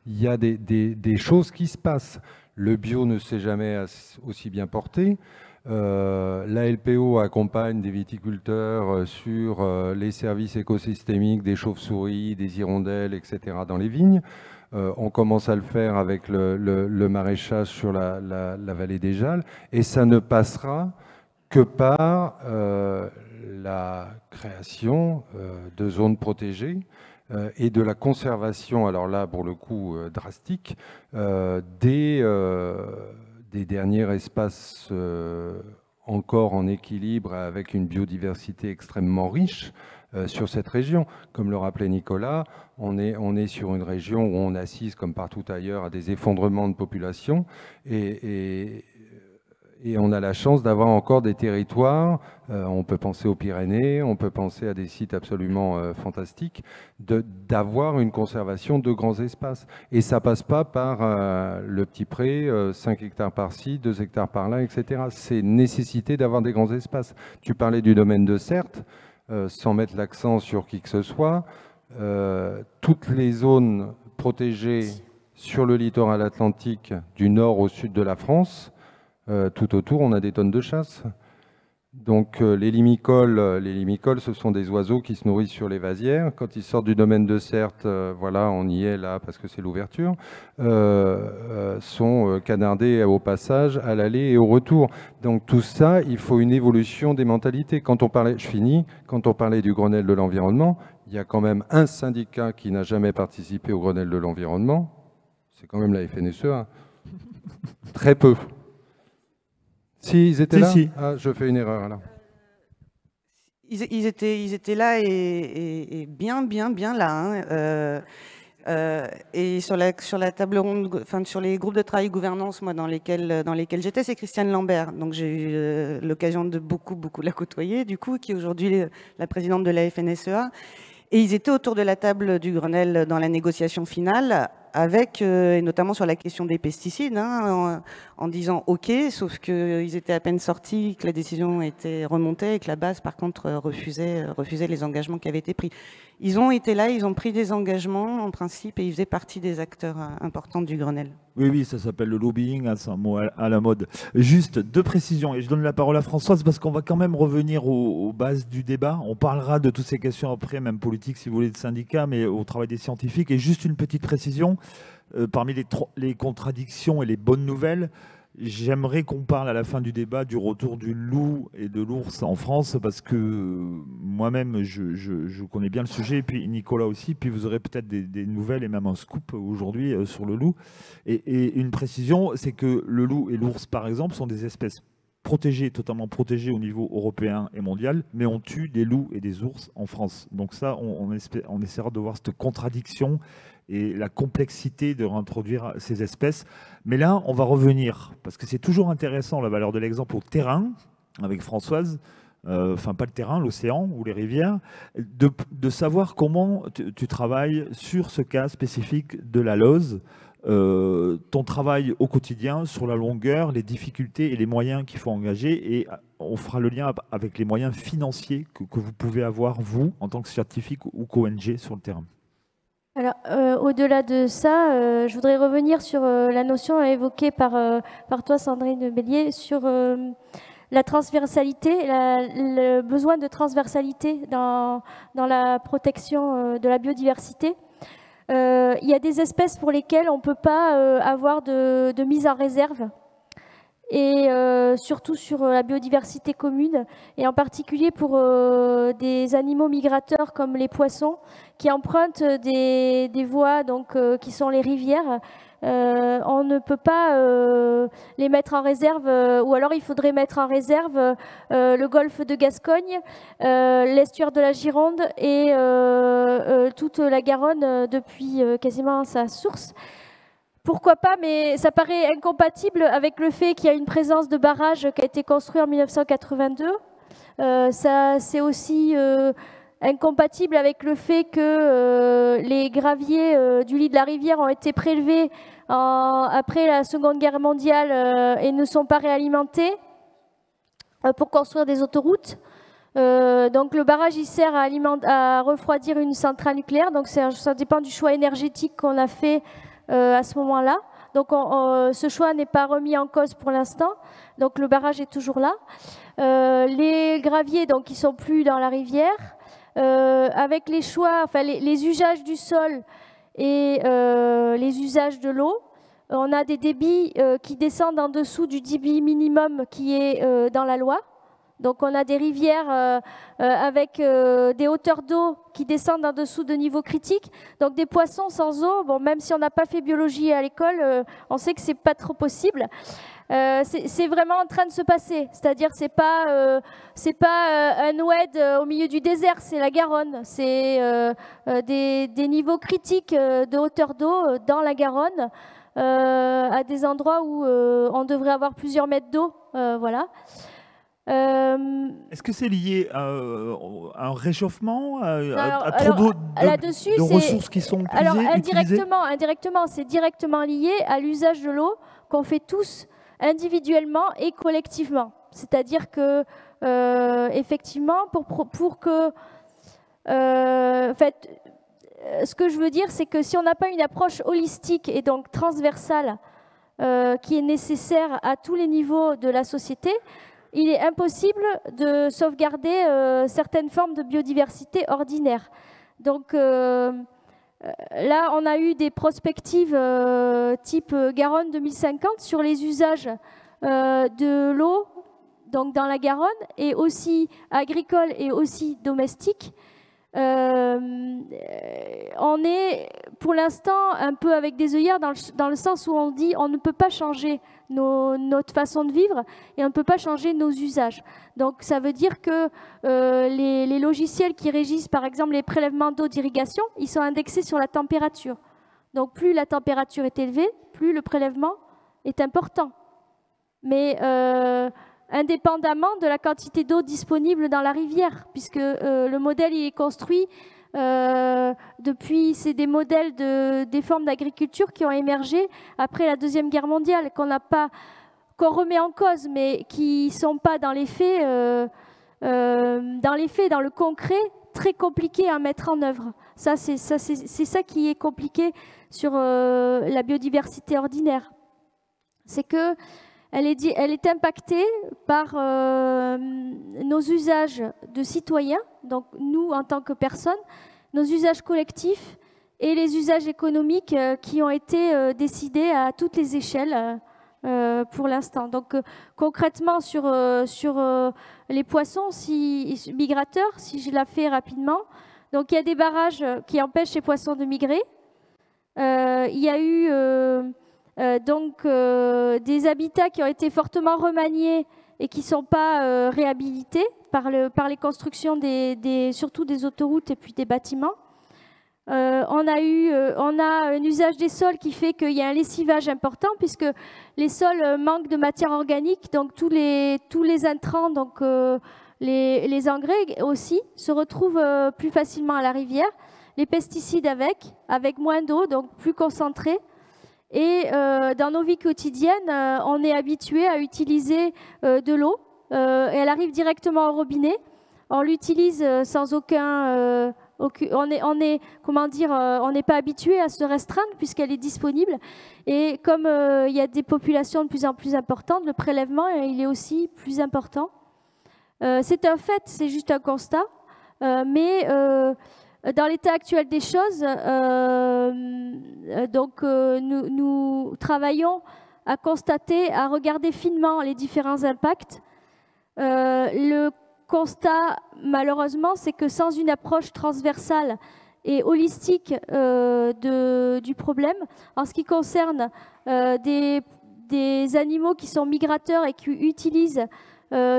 Il y a des choses qui se passent. Le bio ne s'est jamais aussi bien porté. La LPO accompagne des viticulteurs sur les services écosystémiques des chauves-souris, des hirondelles, etc. dans les vignes. On commence à le faire avec le maraîchage sur la vallée des Jalles. Et ça ne passera que par la création de zones protégées et de la conservation, alors là, pour le coup, drastique, des derniers espaces encore en équilibre avec une biodiversité extrêmement riche, sur cette région. Comme le rappelait Nicolas, on est sur une région où on assiste, comme partout ailleurs, à des effondrements de population et on a la chance d'avoir encore des territoires, on peut penser aux Pyrénées, on peut penser à des sites absolument fantastiques, d'avoir une conservation de grands espaces. Et ça passe pas par le petit pré, 5 hectares par-ci, 2 hectares par-là, etc. C'est nécessité d'avoir des grands espaces. Tu parlais du domaine de Certes, sans mettre l'accent sur qui que ce soit, toutes les zones protégées sur le littoral atlantique du nord au sud de la France, tout autour, on a des tonnes de chasse. Donc les limicoles, ce sont des oiseaux qui se nourrissent sur les vasières. Quand ils sortent du domaine de Certes, voilà, on y est là parce que c'est l'ouverture, sont canardés au passage, à l'aller et au retour. Donc tout ça, il faut une évolution des mentalités. Quand on parlait, je finis, quand on parlait du Grenelle de l'environnement, il y a quand même un syndicat qui n'a jamais participé au Grenelle de l'environnement, c'est quand même la FNSEA. Très peu. Si, ils étaient là. Si. Ah, je fais une erreur là. Ils étaient là et bien là. Et sur la table ronde, enfin sur les groupes de travail gouvernance, moi dans lesquels j'étais, c'est Christiane Lambert. Donc j'ai eu l'occasion de beaucoup la côtoyer, du coup, qui est aujourd'hui la présidente de la FNSEA. Et ils étaient autour de la table du Grenelle dans la négociation finale, avec, et notamment sur la question des pesticides, hein, en disant OK, sauf qu'ils étaient à peine sortis, que la décision était remontée et que la base, par contre, refusait les engagements qui avaient été pris. Ils ont été là, ils ont pris des engagements, en principe, et ils faisaient partie des acteurs importants du Grenelle. Oui, ça s'appelle le lobbying, hein, c'est un mot à la mode. Juste deux précisions, et je donne la parole à Françoise parce qu'on va quand même revenir aux bases du débat. On parlera de toutes ces questions après, même politique si vous voulez, de syndicats, mais au travail des scientifiques. Et juste une petite précision, parmi les contradictions et les bonnes nouvelles, j'aimerais qu'on parle à la fin du débat du retour du loup et de l'ours en France, parce que moi-même, je connais bien le sujet, et puis Nicolas aussi, puis vous aurez peut-être des nouvelles et même un scoop aujourd'hui sur le loup. Et une précision, c'est que le loup et l'ours, par exemple, sont des espèces protégées, totalement protégées au niveau européen et mondial, mais on tue des loups et des ours en France. Donc ça, on essaiera de voir cette contradiction et la complexité de réintroduire ces espèces. Mais là, on va revenir, parce que c'est toujours intéressant, la valeur de l'exemple, au terrain, avec Françoise, enfin pas le terrain, l'océan ou les rivières, de savoir comment tu travailles sur ce cas spécifique de la Lose, ton travail au quotidien, sur la longueur, les difficultés et les moyens qu'il faut engager, et on fera le lien avec les moyens financiers que vous pouvez avoir, vous, en tant que scientifique ou qu'ONG sur le terrain. Alors, au-delà de ça, je voudrais revenir sur la notion évoquée par toi, Sandrine Bélier, sur la transversalité, le besoin de transversalité dans la protection de la biodiversité. Il y a des espèces pour lesquelles on ne peut pas avoir de mise en réserve, et surtout sur la biodiversité commune, et en particulier pour des animaux migrateurs comme les poissons qui empruntent des voies donc, qui sont les rivières. On ne peut pas les mettre en réserve, ou alors il faudrait mettre en réserve le golfe de Gascogne, l'estuaire de la Gironde et toute la Garonne depuis quasiment sa source. Pourquoi pas, mais ça paraît incompatible avec le fait qu'il y a une présence de barrage qui a été construit en 1982. C'est aussi incompatible avec le fait que les graviers du lit de la rivière ont été prélevés après la Seconde Guerre mondiale et ne sont pas réalimentés pour construire des autoroutes. Donc le barrage il sert à refroidir une centrale nucléaire, donc ça dépend du choix énergétique qu'on a fait à ce moment-là. Donc ce choix n'est pas remis en cause pour l'instant, donc le barrage est toujours là. Les graviers donc ils sont plus dans la rivière. Avec les choix, enfin les usages du sol et les usages de l'eau, on a des débits qui descendent en dessous du débit minimum qui est dans la loi. Donc on a des rivières avec des hauteurs d'eau qui descendent en dessous de niveau critique. Donc des poissons sans eau, bon, même si on n'a pas fait biologie à l'école, on sait que c'est pas trop possible. C'est vraiment en train de se passer. C'est-à-dire c'est pas un oued au milieu du désert, c'est la Garonne. C'est des niveaux critiques de hauteur d'eau dans la Garonne, à des endroits où on devrait avoir plusieurs mètres d'eau. Voilà. Est-ce que c'est lié à un réchauffement, à trop de ressources qui sont utilisées? Alors indirectement, c'est directement lié à l'usage de l'eau qu'on fait tous individuellement et collectivement. C'est-à-dire que effectivement, pour que en fait, ce que je veux dire, c'est que si on n'a pas une approche holistique et donc transversale qui est nécessaire à tous les niveaux de la société, il est impossible de sauvegarder certaines formes de biodiversité ordinaire. Donc là, on a eu des prospectives type Garonne 2050 sur les usages de l'eau donc dans la Garonne, et aussi agricole et aussi domestique. On est pour l'instant un peu avec des œillères dans le sens où on dit on ne peut pas changer notre façon de vivre et on ne peut pas changer nos usages. Donc ça veut dire que les logiciels qui régissent par exemple les prélèvements d'eau d'irrigation, ils sont indexés sur la température. Donc plus la température est élevée, plus le prélèvement est important. Mais indépendamment de la quantité d'eau disponible dans la rivière, puisque le modèle il est construit depuis, c'est des modèles des formes d'agriculture qui ont émergé après la Deuxième Guerre mondiale, qu'on remet en cause, mais qui ne sont pas dans les faits, dans le concret, très compliqué à mettre en œuvre. C'est ça qui est compliqué sur la biodiversité ordinaire. C'est que elle est impactée par nos usages de citoyens, donc nous en tant que personnes, nos usages collectifs et les usages économiques qui ont été décidés à toutes les échelles pour l'instant. Donc concrètement sur les poissons migrateurs, si je la fais rapidement, donc il y a des barrages qui empêchent les poissons de migrer. Il y a eu des habitats qui ont été fortement remaniés et qui ne sont pas réhabilités par les constructions surtout des autoroutes et puis des bâtiments. On a un usage des sols qui fait qu'il y a un lessivage important puisque les sols manquent de matière organique, donc tous les intrants, donc les engrais aussi, se retrouvent plus facilement à la rivière. Les pesticides avec moins d'eau, donc plus concentrés. Et dans nos vies quotidiennes, on est habitué à utiliser de l'eau. Et elle arrive directement au robinet. On l'utilise sans aucun... on n'est pas habitué à se restreindre puisqu'elle est disponible. Et comme il y a des populations de plus en plus importantes, le prélèvement, il est aussi plus important. C'est un fait, c'est juste un constat. Mais dans l'état actuel des choses, nous travaillons à constater, à regarder finement les différents impacts. Le constat, malheureusement, c'est que sans une approche transversale et holistique du problème, en ce qui concerne des animaux qui sont migrateurs et qui utilisent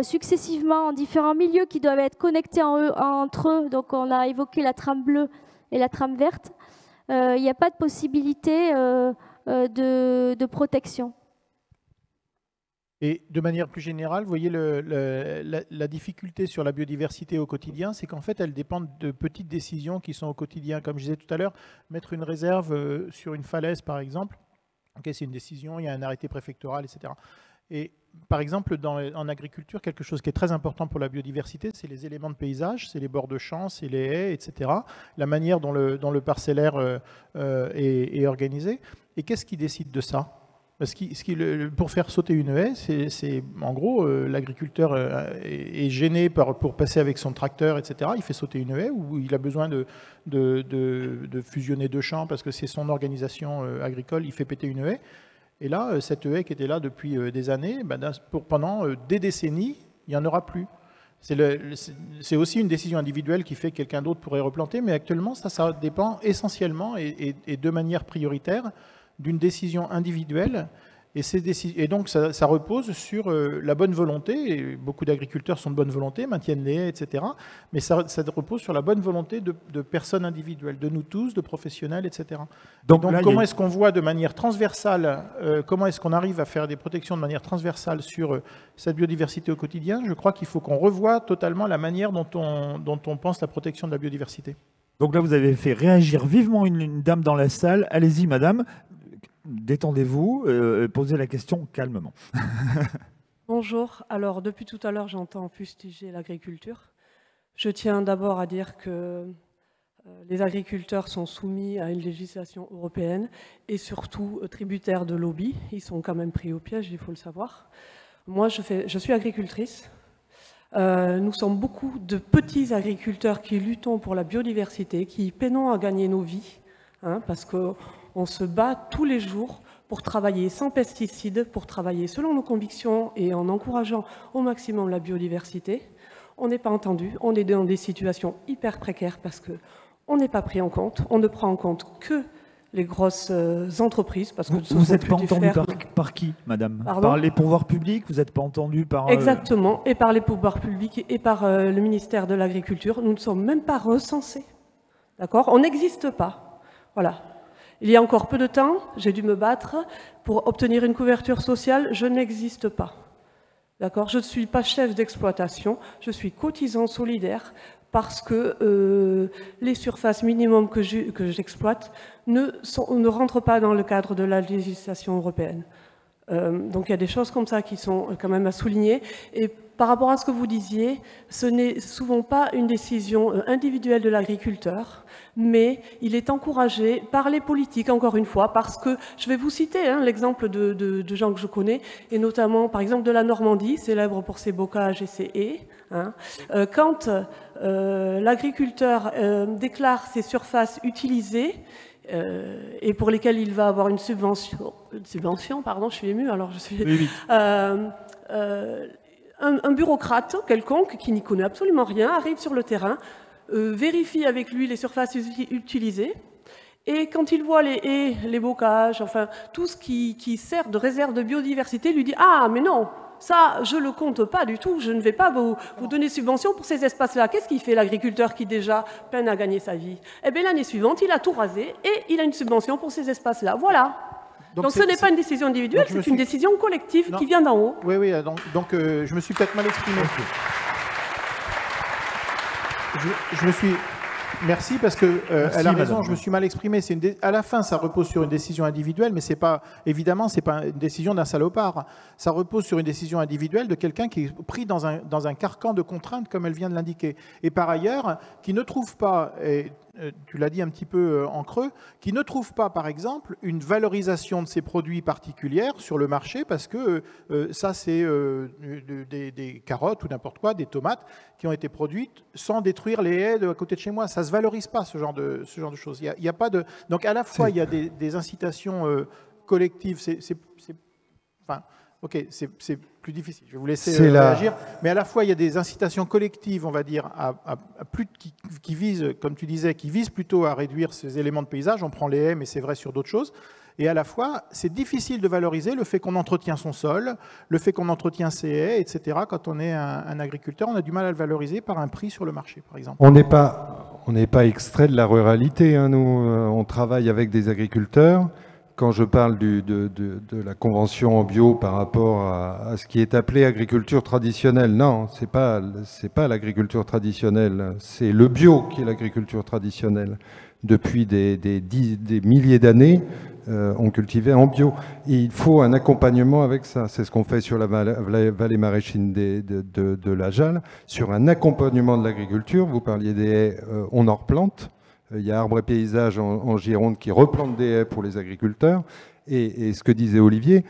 successivement en différents milieux qui doivent être connectés entre eux. Donc on a évoqué la trame bleue et la trame verte. Il n'y a pas de possibilité de protection. Et de manière plus générale, vous voyez la difficulté sur la biodiversité au quotidien, c'est qu'en fait, elle dépend de petites décisions qui sont au quotidien. Comme je disais tout à l'heure, mettre une réserve sur une falaise, par exemple, okay, c'est une décision, il y a un arrêté préfectoral, etc. Et par exemple, en agriculture, quelque chose qui est très important pour la biodiversité, c'est les éléments de paysage, c'est les bords de champs, c'est les haies, etc. La manière dont le parcellaire est organisé. Et qu'est-ce qui décide de ça ? Parce que pour faire sauter une haie, c'est en gros, l'agriculteur est gêné pour passer avec son tracteur, etc. Il fait sauter une haie ou il a besoin de fusionner deux champs parce que c'est son organisation agricole, il fait péter une haie. Et là, cette haie qui était là depuis des années, pendant des décennies, il n'y en aura plus. C'est aussi une décision individuelle qui fait que quelqu'un d'autre pourrait replanter, mais actuellement, ça dépend essentiellement et de manière prioritaire d'une décision individuelle. Et donc, ça repose sur la bonne volonté, et beaucoup d'agriculteurs sont de bonne volonté, maintiennent les haies, etc. Mais ça repose sur la bonne volonté de personnes individuelles, de nous tous, de professionnels, etc. Donc comment est-ce qu'on voit de manière transversale, comment est-ce qu'on arrive à faire des protections de manière transversale sur cette biodiversité au quotidien? Je crois qu'il faut qu'on revoie totalement la manière dont on pense la protection de la biodiversité. Donc là, vous avez fait réagir vivement une dame dans la salle. Allez-y, madame. Détendez-vous, posez la question calmement. Bonjour. Alors, depuis tout à l'heure, j'entends fustiger l'agriculture. Je tiens d'abord à dire que les agriculteurs sont soumis à une législation européenne et surtout tributaires de lobbies. Ils sont quand même pris au piège, il faut le savoir. Moi, je suis agricultrice. Nous sommes beaucoup de petits agriculteurs qui luttons pour la biodiversité, qui peinons à gagner nos vies, parce que on se bat tous les jours pour travailler sans pesticides, pour travailler selon nos convictions et en encourageant au maximum la biodiversité. On n'est pas entendu, on est dans des situations hyper précaires parce qu'on n'est pas pris en compte, on ne prend en compte que les grosses entreprises. Parce que vous n'êtes pas entendu par qui, madame? Par les pouvoirs publics? Vous n'êtes pas entendu par... Exactement, et par les pouvoirs publics et par le ministère de l'Agriculture. Nous ne sommes même pas recensés. D'accord? On n'existe pas. Voilà. Il y a encore peu de temps, j'ai dû me battre pour obtenir une couverture sociale. Je n'existe pas. D'accord ? Je ne suis pas chef d'exploitation, je suis cotisant solidaire parce que les surfaces minimum que j'exploite ne rentrent pas dans le cadre de la législation européenne. Donc il y a des choses comme ça qui sont quand même à souligner. Et par rapport à ce que vous disiez, ce n'est souvent pas une décision individuelle de l'agriculteur, mais il est encouragé par les politiques, encore une fois, parce que, je vais vous citer l'exemple de gens que je connais, et notamment, par exemple, de la Normandie, célèbre pour ses bocages et ses haies. Quand l'agriculteur déclare ses surfaces utilisées, et pour lesquelles il va avoir une subvention, pardon, je suis émue, alors je suis... Oui. Un bureaucrate quelconque qui n'y connaît absolument rien arrive sur le terrain, vérifie avec lui les surfaces utilisées, et quand il voit les haies, les bocages, enfin tout ce qui sert de réserve de biodiversité, lui dit « Ah, mais non, ça, je ne le compte pas du tout, je ne vais pas vous donner subvention pour ces espaces-là. » Qu'est-ce qu'il fait l'agriculteur qui déjà peine à gagner sa vie? Eh bien l'année suivante, il a tout rasé et il a une subvention pour ces espaces-là. Voilà. Donc ce n'est pas une décision individuelle, c'est une décision collective qui vient d'en haut. Oui, donc je me suis peut-être mal exprimé. Je me suis... Merci, parce qu'elle a raison, madame. Je me suis mal exprimé. À la fin, ça repose sur une décision individuelle, mais évidemment, ce n'est pas une décision d'un salopard. Ça repose sur une décision individuelle de quelqu'un qui est pris dans un carcan de contraintes, comme elle vient de l'indiquer. Et par ailleurs, qui ne trouve pas, et tu l'as dit un petit peu en creux, qui ne trouve pas, par exemple, une valorisation de ces produits particulières sur le marché, parce que ça, c'est des carottes ou n'importe quoi, des tomates, qui ont été produites sans détruire les haies à côté de chez moi. Ça ne se valorise pas, ce genre de choses. Il y a pas de... Donc, à la fois, il y a des incitations collectives. Enfin, ok, c'est plus difficile. Je vais vous laisser réagir. Mais à la fois, il y a des incitations collectives, on va dire, qui visent, comme tu disais, qui visent plutôt à réduire ces éléments de paysage. On prend les haies, mais c'est vrai sur d'autres choses. Et à la fois, c'est difficile de valoriser le fait qu'on entretient son sol, le fait qu'on entretient ses haies, etc. Quand on est un agriculteur, on a du mal à le valoriser par un prix sur le marché, par exemple. On n'est pas extrait de la ruralité. Nous, on travaille avec des agriculteurs. Quand je parle de la convention en bio par rapport à ce qui est appelé agriculture traditionnelle, non, c'est pas l'agriculture traditionnelle, c'est le bio qui est l'agriculture traditionnelle. Depuis des milliers d'années, on cultivait en bio. Et il faut un accompagnement avec ça. C'est ce qu'on fait sur la vallée maraîchine de la Jalle, sur un accompagnement de l'agriculture. Vous parliez des haies, on en replante. Il y a Arbres et Paysages en Gironde qui replante des haies pour les agriculteurs. Et ce que disait Olivier,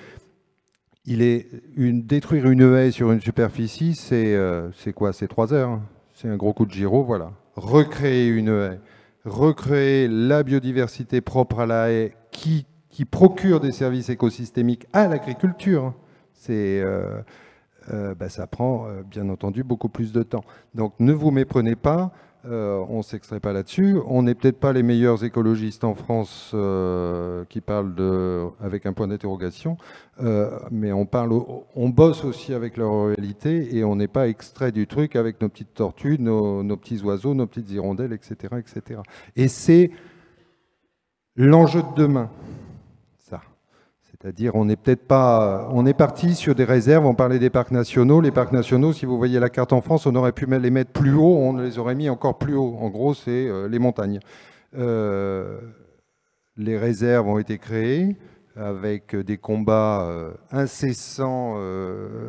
détruire une haie sur une superficie, c'est quoi? C'est 3 heures. C'est un gros coup de gyro, voilà. Recréer une haie, recréer la biodiversité propre à la haie qui procure des services écosystémiques à l'agriculture. C'est ça prend bien entendu beaucoup plus de temps. Donc ne vous méprenez pas, on ne s'extrait pas là-dessus. On n'est peut-être pas les meilleurs écologistes en France qui parlent avec un point d'interrogation, mais on bosse aussi avec leur réalité et on n'est pas extrait du truc avec nos petites tortues, nos petits oiseaux, nos petites hirondelles, etc. etc. Et c'est l'enjeu de demain. C'est-à-dire, on est parti sur des réserves, on parlait des parcs nationaux. Les parcs nationaux, si vous voyez la carte en France, on aurait pu les mettre plus haut, on les aurait mis encore plus haut. En gros, c'est les montagnes. Les réserves ont été créées avec des combats incessants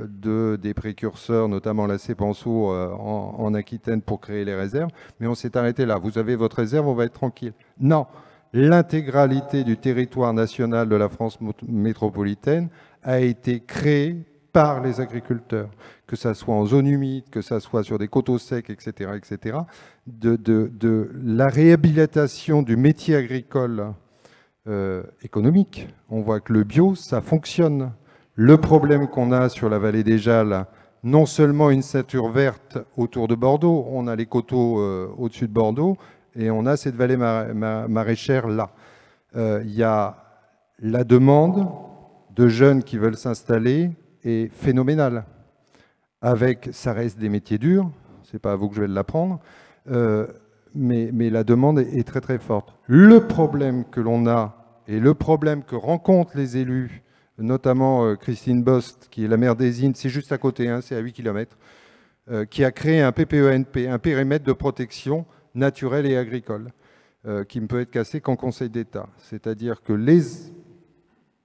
des précurseurs, notamment la Cépenceau en Aquitaine pour créer les réserves. Mais on s'est arrêté là. Vous avez votre réserve, on va être tranquille. Non. L'intégralité du territoire national de la France métropolitaine a été créée par les agriculteurs, que ça soit en zone humide, que ça soit sur des coteaux secs, etc., etc. De la réhabilitation du métier agricole économique. On voit que le bio, ça fonctionne. Le problème qu'on a sur la vallée des Jalles, non seulement une ceinture verte autour de Bordeaux, on a les coteaux au-dessus de Bordeaux, et on a cette vallée maraîchère là. Il y a la demande de jeunes qui veulent s'installer est phénoménale. Ça reste des métiers durs, c'est pas à vous que je vais l'apprendre, mais la demande est très très forte. Le problème que l'on a et le problème que rencontrent les élus, notamment Christine Bost, qui est la maire des Indes, c'est juste à côté, hein, c'est à 8 km, qui a créé un PPENP, un périmètre de protection naturel et agricole, qui ne peut être cassé qu'en Conseil d'État. C'est-à-dire que les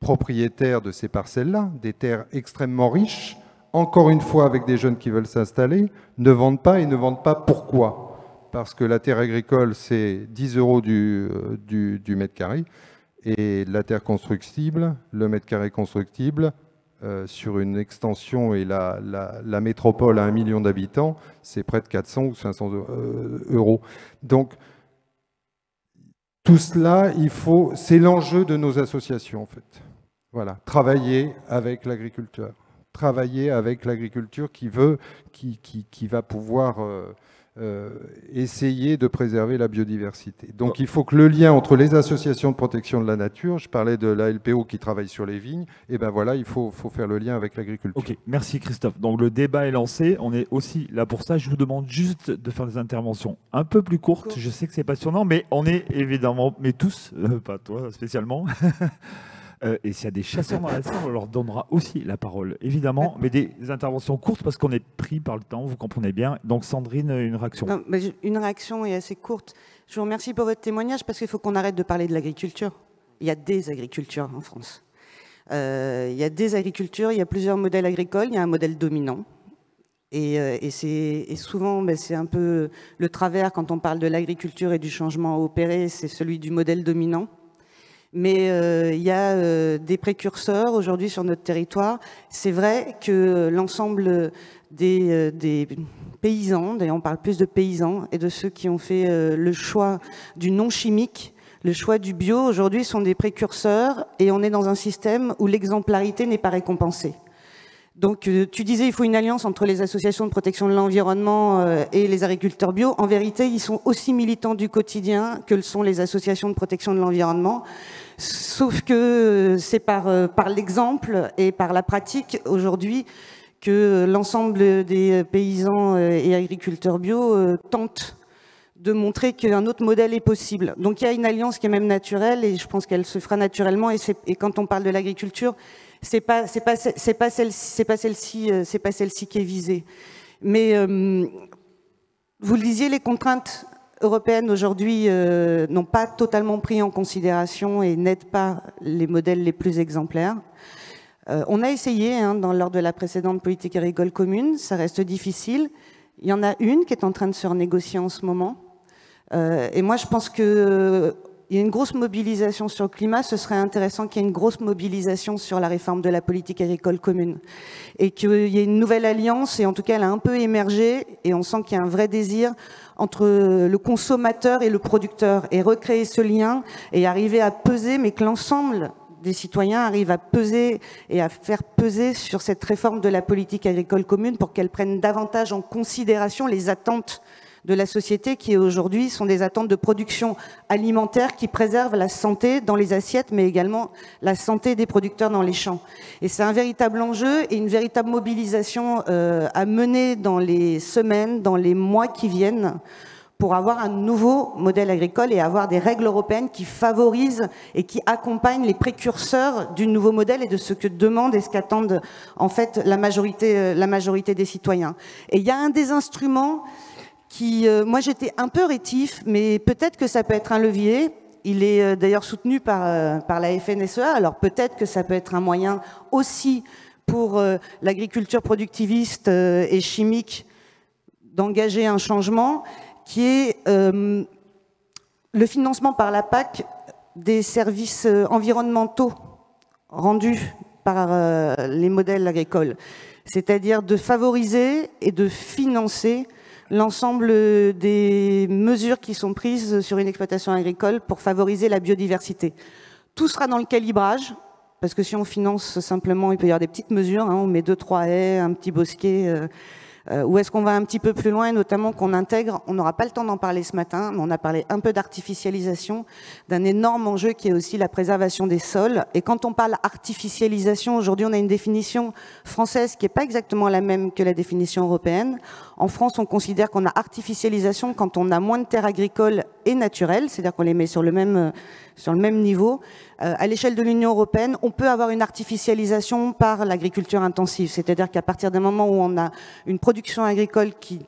propriétaires de ces parcelles-là, des terres extrêmement riches, encore une fois avec des jeunes qui veulent s'installer, ne vendent pas et ne vendent pas pourquoi? Parce que la terre agricole, c'est 10 € du mètre carré, et la terre constructible, le mètre carré constructible, sur une extension et la métropole à 1 million d'habitants, c'est près de 400 ou 500 €. Donc, tout cela, c'est l'enjeu de nos associations, en fait. Voilà, travailler avec l'agriculteur. Travailler avec l'agriculture qui va pouvoir essayer de préserver la biodiversité. Donc il faut que le lien entre les associations de protection de la nature, je parlais de la LPO qui travaille sur les vignes, et ben voilà, il faut faire le lien avec l'agriculture. Ok, merci Christophe. Donc le débat est lancé, on est aussi là pour ça. Je vous demande juste de faire des interventions un peu plus courtes. Je sais que c'est passionnant, mais on est évidemment, mais tous, pas toi spécialement. Et s'il y a des chasseurs dans la salle, on leur donnera aussi la parole, évidemment, mais des interventions courtes parce qu'on est pris par le temps, vous comprenez bien. Donc Sandrine, une réaction. Non, mais une réaction est assez courte. Je vous remercie pour votre témoignage parce qu'il faut qu'on arrête de parler de l'agriculture. Il y a des agricultures en France. Il y a des agricultures, il y a plusieurs modèles agricoles, il y a un modèle dominant. Et souvent, c'est un peu le travers quand on parle de l'agriculture et du changement à opérer, c'est celui du modèle dominant. Mais il y a des précurseurs aujourd'hui sur notre territoire. C'est vrai que l'ensemble des paysans, d'ailleurs on parle plus de paysans, et de ceux qui ont fait le choix du non chimique, le choix du bio, aujourd'hui sont des précurseurs, et on est dans un système où l'exemplarité n'est pas récompensée. Donc tu disais il faut une alliance entre les associations de protection de l'environnement et les agriculteurs bio. En vérité, ils sont aussi militants du quotidien que le sont les associations de protection de l'environnement. Sauf que c'est par l'exemple et par la pratique aujourd'hui que l'ensemble des paysans et agriculteurs bio tentent de montrer qu'un autre modèle est possible. Donc il y a une alliance qui est même naturelle et je pense qu'elle se fera naturellement. Et quand on parle de l'agriculture, c'est pas celle-ci qui est visée. Mais vous le disiez, les contraintes européennes aujourd'hui n'ont pas totalement pris en considération et n'aident pas les modèles les plus exemplaires. On a essayé lors de la précédente politique agricole commune, ça reste difficile. Il y en a une qui est en train de se renégocier en ce moment. Et moi, je pense qu'il y a une grosse mobilisation sur le climat. Ce serait intéressant qu'il y ait une grosse mobilisation sur la réforme de la politique agricole commune. Et qu'il y ait une nouvelle alliance, et en tout cas, elle a un peu émergé, et on sent qu'il y a un vrai désir entre le consommateur et le producteur, et recréer ce lien, et arriver à peser, mais que l'ensemble des citoyens arrive à peser et à faire peser sur cette réforme de la politique agricole commune pour qu'elle prenne davantage en considération les attentes de la société qui aujourd'hui sont des attentes de production alimentaire qui préservent la santé dans les assiettes, mais également la santé des producteurs dans les champs. Et c'est un véritable enjeu et une véritable mobilisation à mener dans les semaines, dans les mois qui viennent, pour avoir un nouveau modèle agricole et avoir des règles européennes qui favorisent et qui accompagnent les précurseurs du nouveau modèle et de ce que demandent et ce qu'attendent en fait la majorité des citoyens. Et il y a un des instruments qui, moi j'étais un peu rétif, mais peut-être que ça peut être un levier. Il est d'ailleurs soutenu par la FNSEA, alors peut-être que ça peut être un moyen aussi pour l'agriculture productiviste et chimique d'engager un changement, qui est le financement par la PAC des services environnementaux rendus par les modèles agricoles. C'est-à-dire de favoriser et de financer l'ensemble des mesures qui sont prises sur une exploitation agricole pour favoriser la biodiversité. Tout sera dans le calibrage, parce que si on finance simplement, il peut y avoir des petites mesures, hein, on met 2-3 haies, un petit bosquet, ou est-ce qu'on va un petit peu plus loin et notamment qu'on intègre, on n'aura pas le temps d'en parler ce matin, mais on a parlé un peu d'artificialisation, d'un énorme enjeu qui est aussi la préservation des sols. Et quand on parle artificialisation, aujourd'hui on a une définition française qui n'est pas exactement la même que la définition européenne. En France, on considère qu'on a artificialisation quand on a moins de terres agricoles et naturelles, c'est-à-dire qu'on les met sur le même niveau. À l'échelle de l'Union européenne, on peut avoir une artificialisation par l'agriculture intensive, c'est-à-dire qu'à partir du moment où on a une production agricole qui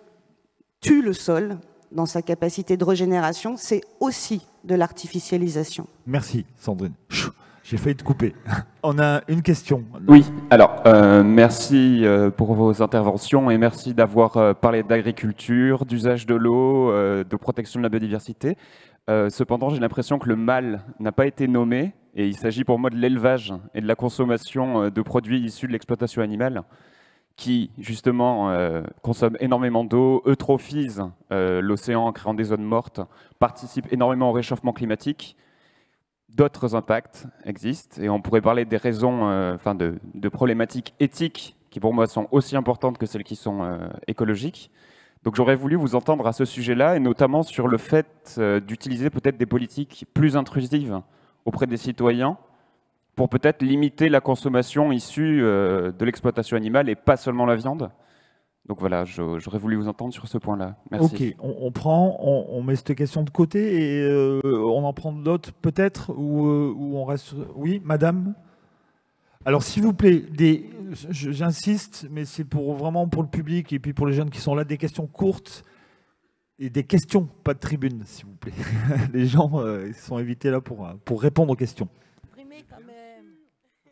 tue le sol dans sa capacité de régénération, c'est aussi de l'artificialisation. Merci Sandrine. J'ai failli te couper. On a une question. Oui, alors merci pour vos interventions et merci d'avoir parlé d'agriculture, d'usage de l'eau, de protection de la biodiversité. Cependant, j'ai l'impression que le mal n'a pas été nommé et il s'agit pour moi de l'élevage et de la consommation de produits issus de l'exploitation animale qui, justement, consomment énormément d'eau, eutrophisent l'océan en créant des zones mortes, participent énormément au réchauffement climatique. D'autres impacts existent et on pourrait parler des raisons, de problématiques éthiques qui pour moi sont aussi importantes que celles qui sont écologiques. Donc j'aurais voulu vous entendre à ce sujet-là, et notamment sur le fait d'utiliser peut-être des politiques plus intrusives auprès des citoyens pour peut-être limiter la consommation issue de l'exploitation animale et pas seulement la viande. Donc voilà, j'aurais voulu vous entendre sur ce point-là. Merci. Ok, on met cette question de côté et on en prend d'autres peut-être, ou on reste... Oui, madame ? Alors, s'il vous plaît, j'insiste, mais c'est vraiment pour le public et puis pour les jeunes qui sont là, des questions courtes et des questions, pas de tribune, s'il vous plaît. Les gens ils sont invités là pour répondre aux questions.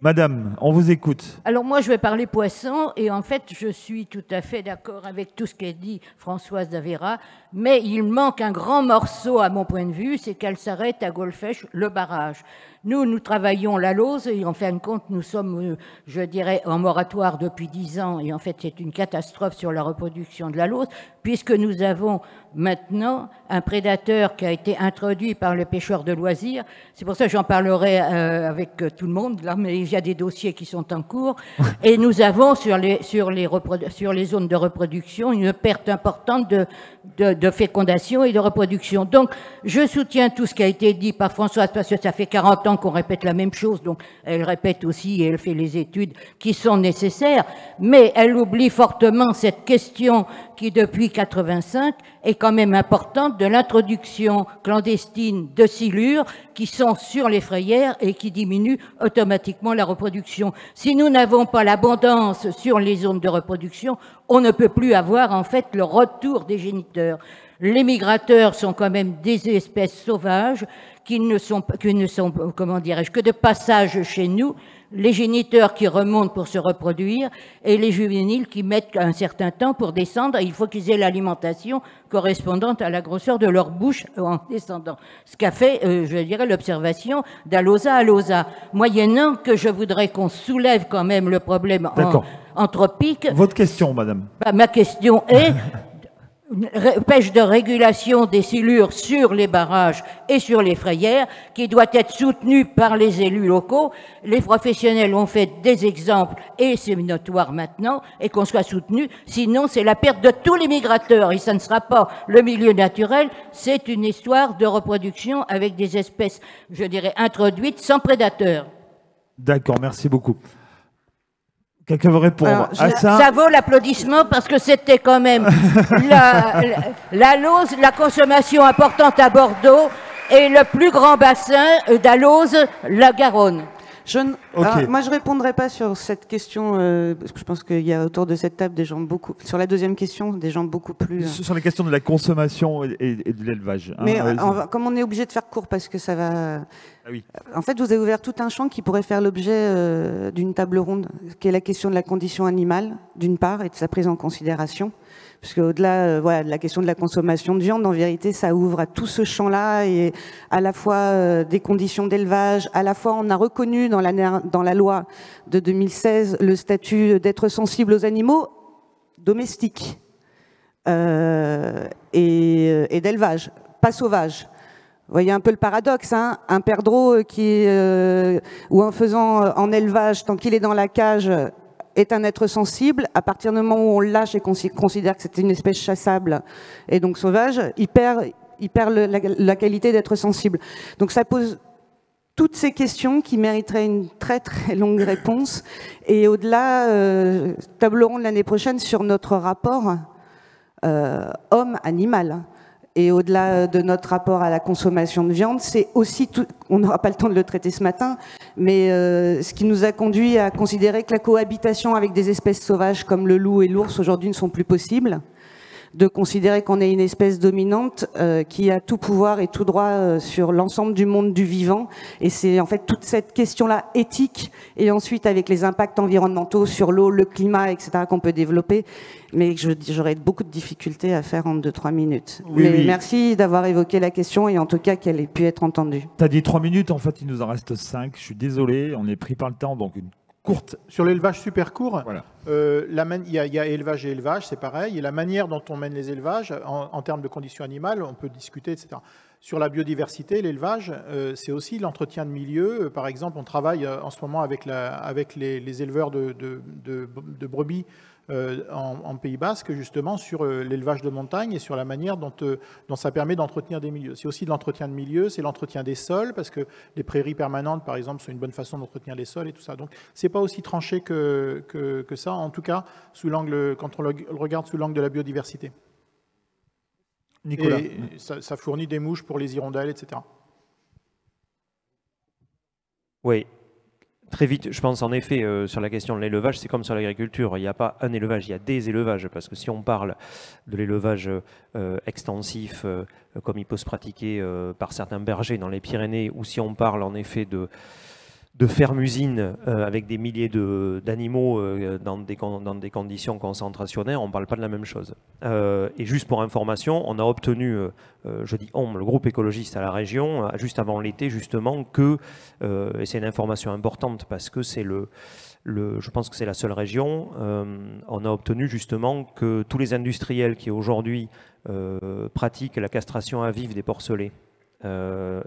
Madame, on vous écoute. Alors moi, je vais parler poisson et en fait, je suis tout à fait d'accord avec tout ce qu'a dit Françoise Davera, mais il manque un grand morceau à mon point de vue, c'est qu'elle s'arrête à Golfech, le barrage. Nous travaillons la Lauze et en fin de compte, nous sommes, je dirais, en moratoire depuis 10 ans et en fait, c'est une catastrophe sur la reproduction de la Lauze puisque nous avons maintenant un prédateur qui a été introduit par les pêcheurs de loisirs. C'est pour ça que j'en parlerai avec tout le monde, là, mais il y a des dossiers qui sont en cours. Et nous avons sur les zones de reproduction une perte importante de fécondation et de reproduction. Donc, je soutiens tout ce qui a été dit par Françoise parce que ça fait 40 ans qu'on répète la même chose, donc elle répète aussi et elle fait les études qui sont nécessaires, mais elle oublie fortement cette question qui, depuis 85, est quand même importante de l'introduction clandestine de silures qui sont sur les frayères et qui diminuent automatiquement la reproduction. Si nous n'avons pas l'abondance sur les zones de reproduction, on ne peut plus avoir en fait le retour des géniteurs. Les migrateurs sont quand même des espèces sauvages qui ne sont comment dirais-je, que de passage chez nous, les géniteurs qui remontent pour se reproduire et les juvéniles qui mettent un certain temps pour descendre. Il faut qu'ils aient l'alimentation correspondante à la grosseur de leur bouche en descendant. Ce qu'a fait, je dirais, l'observation d'Alosa à Losa. Moyennant que je voudrais qu'on soulève quand même le problème anthropique. Votre question, madame. Ma question est... pêche de régulation des silures sur les barrages et sur les frayères, qui doit être soutenue par les élus locaux. Les professionnels ont fait des exemples et c'est notoire maintenant, et qu'on soit soutenu, sinon c'est la perte de tous les migrateurs, et ça ne sera pas le milieu naturel, c'est une histoire de reproduction avec des espèces, je dirais, introduites sans prédateurs. D'accord, merci beaucoup. Quelqu'un veut répondre à ça? Ça vaut l'applaudissement parce que c'était quand même la consommation importante à Bordeaux et le plus grand bassin d'Alose, la Garonne. Moi, je ne répondrai pas sur cette question, parce que je pense qu'il y a autour de cette table des gens beaucoup... Sur la deuxième question, des gens beaucoup plus... Sur les questions de la consommation et de l'élevage. Mais comme on est obligé de faire court parce que ça va... Ah oui. En fait, vous avez ouvert tout un champ qui pourrait faire l'objet d'une table ronde, qui est la question de la condition animale, d'une part, et de sa prise en considération. Parce qu'au-delà voilà, de la question de la consommation de viande, en vérité, ça ouvre à tout ce champ-là, et à la fois des conditions d'élevage, à la fois on a reconnu dans la loi de 2016 le statut d'être sensible aux animaux domestiques et d'élevage, pas sauvages. Vous voyez un peu le paradoxe, hein, un perdreau ou en faisant en élevage, tant qu'il est dans la cage, est un être sensible. À partir du moment où on le lâche et qu'on considère que c'est une espèce chassable et donc sauvage, il perd la qualité d'être sensible. Donc ça pose toutes ces questions qui mériteraient une très très longue réponse. Et au-delà, table ronde l'année prochaine sur notre rapport homme-animal. Et au-delà de notre rapport à la consommation de viande, c'est aussi tout, on n'aura pas le temps de le traiter ce matin, mais ce qui nous a conduit à considérer que la cohabitation avec des espèces sauvages comme le loup et l'ours aujourd'hui ne sont plus possibles, de considérer qu'on est une espèce dominante qui a tout pouvoir et tout droit sur l'ensemble du monde du vivant. Et c'est en fait toute cette question-là éthique, et ensuite avec les impacts environnementaux sur l'eau, le climat, etc., qu'on peut développer, mais j'aurais beaucoup de difficultés à faire en 2-3 minutes. Oui, mais oui. Merci d'avoir évoqué la question, et en tout cas qu'elle ait pu être entendue. Tu as dit 3 minutes, en fait il nous en reste 5. Je suis désolé, on est pris par le temps, donc une courte. Sur l'élevage super court, voilà. Il y a élevage et élevage, c'est pareil. Et la manière dont on mène les élevages, en termes de conditions animales, on peut discuter, etc. Sur la biodiversité, l'élevage, c'est aussi l'entretien de milieu. Par exemple, on travaille en ce moment avec les éleveurs de brebis en Pays Basque, justement, sur l'élevage de montagne et sur la manière dont ça permet d'entretenir des milieux. C'est aussi de l'entretien de milieux, c'est l'entretien des sols, parce que les prairies permanentes, par exemple, sont une bonne façon d'entretenir les sols et tout ça. Donc, c'est pas aussi tranché que ça, en tout cas, quand on le regarde sous l'angle de la biodiversité. Nicolas. Et ça fournit des mouches pour les hirondelles, etc. Oui. Très vite, je pense en effet, sur la question de l'élevage, c'est comme sur l'agriculture. Il n'y a pas un élevage, il y a des élevages. Parce que si on parle de l'élevage extensif, comme il peut se pratiquer par certains bergers dans les Pyrénées, ou si on parle en effet de fermes-usines avec des milliers d'animaux dans des conditions concentrationnaires, on ne parle pas de la même chose. Et juste pour information, on a obtenu, je dis on, le groupe écologiste à la région, juste avant l'été, justement, et c'est une information importante parce que c'est je pense que c'est la seule région, on a obtenu justement que tous les industriels qui aujourd'hui pratiquent la castration à vif des porcelets,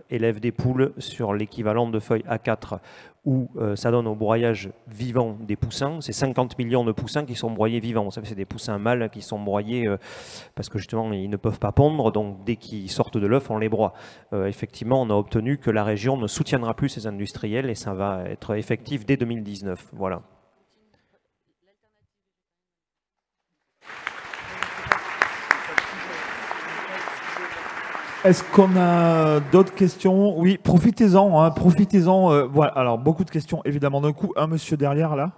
élèvent des poules sur l'équivalent de feuilles A4 où ça donne au broyage vivant des poussins. C'est 50 millions de poussins qui sont broyés vivants. Vous savez, c'est des poussins mâles qui sont broyés parce que justement ils ne peuvent pas pondre, donc dès qu'ils sortent de l'œuf on les broie. Effectivement, on a obtenu que la région ne soutiendra plus ces industriels et ça va être effectif dès 2019. Voilà. Est-ce qu'on a d'autres questions? Oui, profitez-en, hein, profitez-en. Voilà, alors beaucoup de questions évidemment d'un coup. Un monsieur derrière là.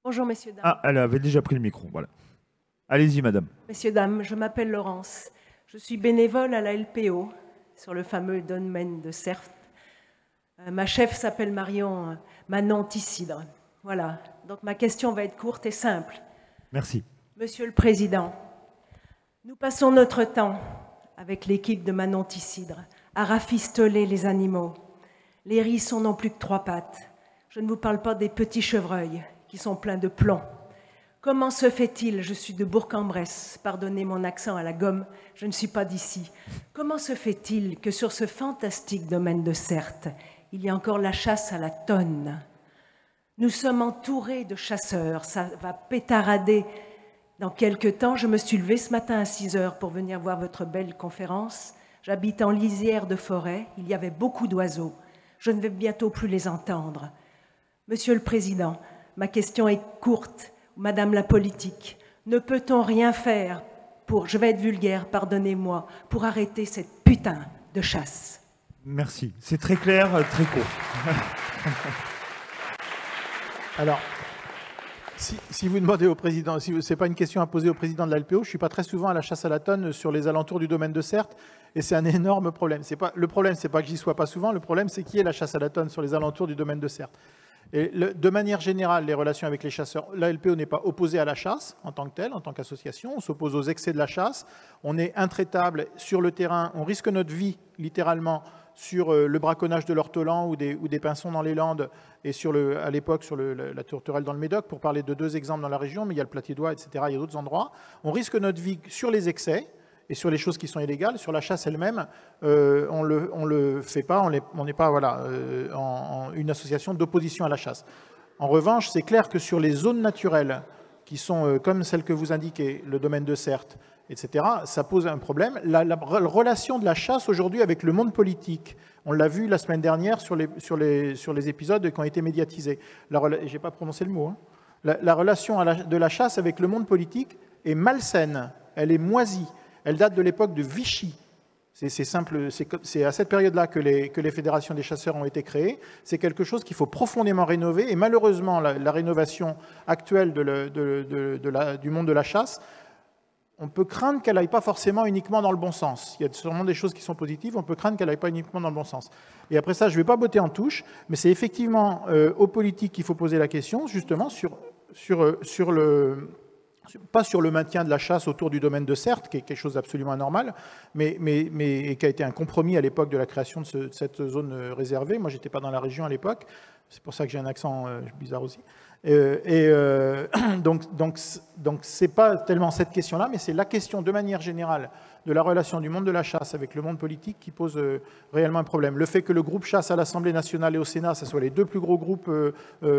Bonjour messieurs, dames. Ah, elle avait déjà pris le micro, voilà. Allez-y madame. Messieurs, dames, je m'appelle Laurence. Je suis bénévole à la LPO sur le fameux domaine de Cerf. Ma chef s'appelle Manon Tissidre. Voilà, donc ma question va être courte et simple. Merci. Monsieur le Président, nous passons notre temps, avec l'équipe de Manon Tissidre, à rafistoler les animaux. Les hérissons n'ont plus que 3 pattes. Je ne vous parle pas des petits chevreuils qui sont pleins de plomb. Comment se fait-il, je suis de Bourg-en-Bresse, pardonnez mon accent à la gomme, je ne suis pas d'ici. Comment se fait-il que sur ce fantastique domaine de Certes, il y a encore la chasse à la tonne? Nous sommes entourés de chasseurs, ça va pétarader. Dans quelques temps, je me suis levée ce matin à 6 heures pour venir voir votre belle conférence. J'habite en lisière de forêt, il y avait beaucoup d'oiseaux. Je ne vais bientôt plus les entendre. Monsieur le Président, ma question est courte. Madame la politique, ne peut-on rien faire pour, je vais être vulgaire, pardonnez-moi, pour arrêter cette putain de chasse? Merci. C'est très clair, très court. Alors, si vous demandez au président, si ce n'est pas une question à poser au président de la LPO, je ne suis pas très souvent à la chasse à la tonne sur les alentours du domaine de Certes, et c'est un énorme problème. Le problème, ce n'est pas que j'y sois pas souvent, le problème, c'est qu'il y ait la chasse à la tonne sur les alentours du domaine de Certes. Et de manière générale, les relations avec les chasseurs, la LPO n'est pas opposée à la chasse en tant que telle, en tant qu'association. On s'oppose aux excès de la chasse. On est intraitable sur le terrain. On risque notre vie, littéralement, sur le braconnage de l'ortolan ou des pinsons dans les Landes et à l'époque sur la tourterelle dans le Médoc, pour parler de 2 exemples dans la région, mais il y a le Platier d'Oie, etc. Il y a d'autres endroits. On risque notre vie sur les excès et sur les choses qui sont illégales. Sur la chasse elle-même, on le fait pas, on n'est pas voilà, une association d'opposition à la chasse. En revanche, c'est clair que sur les zones naturelles, qui sont comme celles que vous indiquez, le domaine de Certes, etc., ça pose un problème. La relation de la chasse aujourd'hui avec le monde politique, on l'a vu la semaine dernière sur les épisodes qui ont été médiatisés. Je n'ai pas prononcé le mot. Hein. La relation de la chasse avec le monde politique est malsaine, elle est moisie. Elle date de l'époque de Vichy. C'est simple, c'est à cette période-là que les fédérations des chasseurs ont été créées. C'est quelque chose qu'il faut profondément rénover. Et malheureusement, la rénovation actuelle du monde de la chasse, on peut craindre qu'elle n'aille pas forcément uniquement dans le bon sens. Il y a sûrement des choses qui sont positives, on peut craindre qu'elle n'aille pas uniquement dans le bon sens. Et après ça, je ne vais pas botter en touche, mais c'est effectivement aux politiques qu'il faut poser la question, justement, pas sur le maintien de la chasse autour du domaine de Certes, qui est quelque chose d'absolument anormal, mais qui a été un compromis à l'époque de la création de cette zone réservée. Moi, je n'étais pas dans la région à l'époque, c'est pour ça que j'ai un accent bizarre aussi. Donc ce n'est pas tellement cette question-là, mais c'est la question de manière générale de la relation du monde de la chasse avec le monde politique qui pose réellement un problème. Le fait que le groupe chasse à l'Assemblée nationale et au Sénat, ce soit les 2 plus gros groupes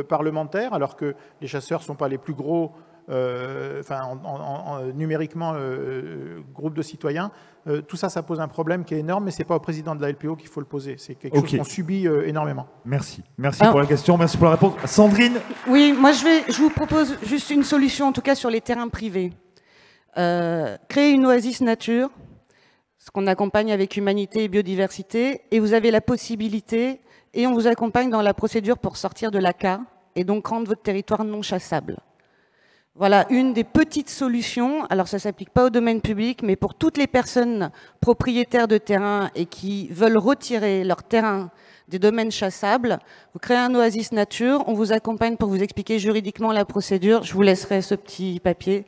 parlementaires, alors que les chasseurs ne sont pas les plus gros numériquement groupe de citoyens, tout ça, ça pose un problème qui est énorme, mais ce n'est pas au président de la LPO qu'il faut le poser. C'est quelque chose qu'on subit énormément. Merci. Merci pour la question, merci pour la réponse. Sandrine? Oui, moi je vous propose juste une solution, en tout cas sur les terrains privés. Créer une oasis nature, ce qu'on accompagne avec humanité et biodiversité, et vous avez la possibilité, et on vous accompagne dans la procédure pour sortir de l'ACA, et donc rendre votre territoire non chassable. Voilà une des petites solutions. Alors ça ne s'applique pas au domaine public, mais pour toutes les personnes propriétaires de terrain et qui veulent retirer leur terrain des domaines chassables, vous créez un oasis nature, on vous accompagne pour vous expliquer juridiquement la procédure. Je vous laisserai ce petit papier.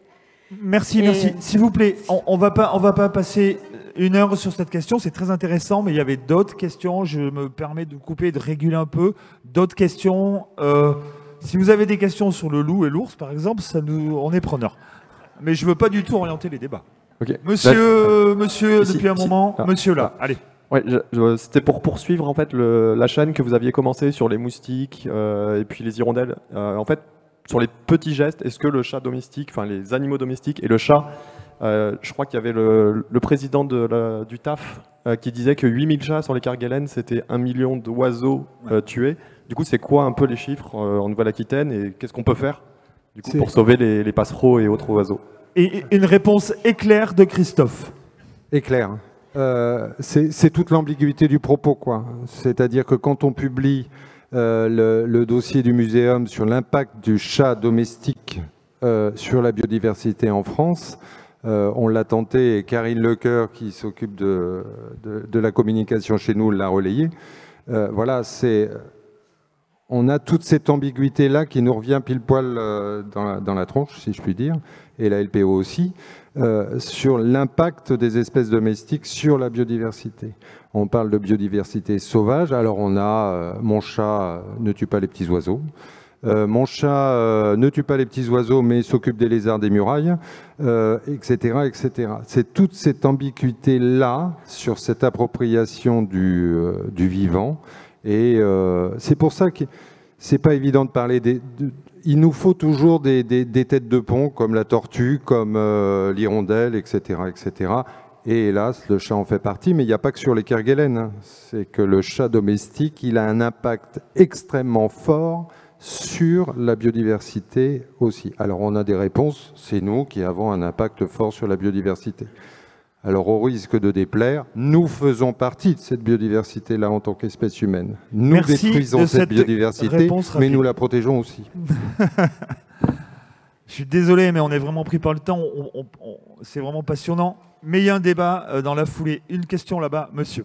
Merci, merci. S'il vous plaît, on va pas passer 1 heure sur cette question, c'est très intéressant, mais il y avait d'autres questions. Je me permets de couper et de réguler un peu. D'autres questions si vous avez des questions sur le loup et l'ours, par exemple, on est preneur. Mais je ne veux pas du tout orienter les débats. Okay. Monsieur, depuis un moment, monsieur là, allez. Ouais, c'était pour poursuivre en fait la chaîne que vous aviez commencé sur les moustiques et puis les hirondelles. En fait, sur les petits gestes, est-ce que le chat domestique, enfin les animaux domestiques et le chat, je crois qu'il y avait le président du TAF qui disait que 8000 chats sur les Kerguelen, c'était 1 million d'oiseaux tués. Du coup, c'est quoi un peu les chiffres en Nouvelle-Aquitaine et qu'est-ce qu'on peut faire du coup, pour sauver les passereaux et autres oiseaux? Et une réponse éclair de Christophe. Éclair. C'est toute l'ambiguïté du propos, quoi. C'est-à-dire que quand on publie le dossier du muséum sur l'impact du chat domestique sur la biodiversité en France, on l'a tenté et Karine Lecoeur, qui s'occupe de la communication chez nous, l'a relayé. Voilà, on a toute cette ambiguïté-là qui nous revient pile poil dans la tronche, si je puis dire, et la LPO aussi, sur l'impact des espèces domestiques sur la biodiversité. On parle de biodiversité sauvage, alors on a « mon chat ne tue pas les petits oiseaux ». Mon chat ne tue pas les petits oiseaux, mais s'occupe des lézards des murailles, etc., etc. C'est toute cette ambiguïté-là sur cette appropriation du vivant. Et c'est pour ça que c'est pas évident de parler il nous faut toujours des têtes de pont, comme la tortue, comme l'hirondelle, etc., etc. Et hélas, le chat en fait partie, mais il n'y a pas que sur les Kerguelen. Hein. C'est que le chat domestique, il a un impact extrêmement fort sur la biodiversité aussi. Alors on a des réponses, c'est nous qui avons un impact fort sur la biodiversité. Alors au risque de déplaire, nous faisons partie de cette biodiversité-là en tant qu'espèce humaine. Nous détruisons cette biodiversité, mais nous la protégeons aussi. Je suis désolé, mais on est vraiment pris par le temps. C'est vraiment passionnant. Mais il y a un débat dans la foulée. Une question là-bas, monsieur.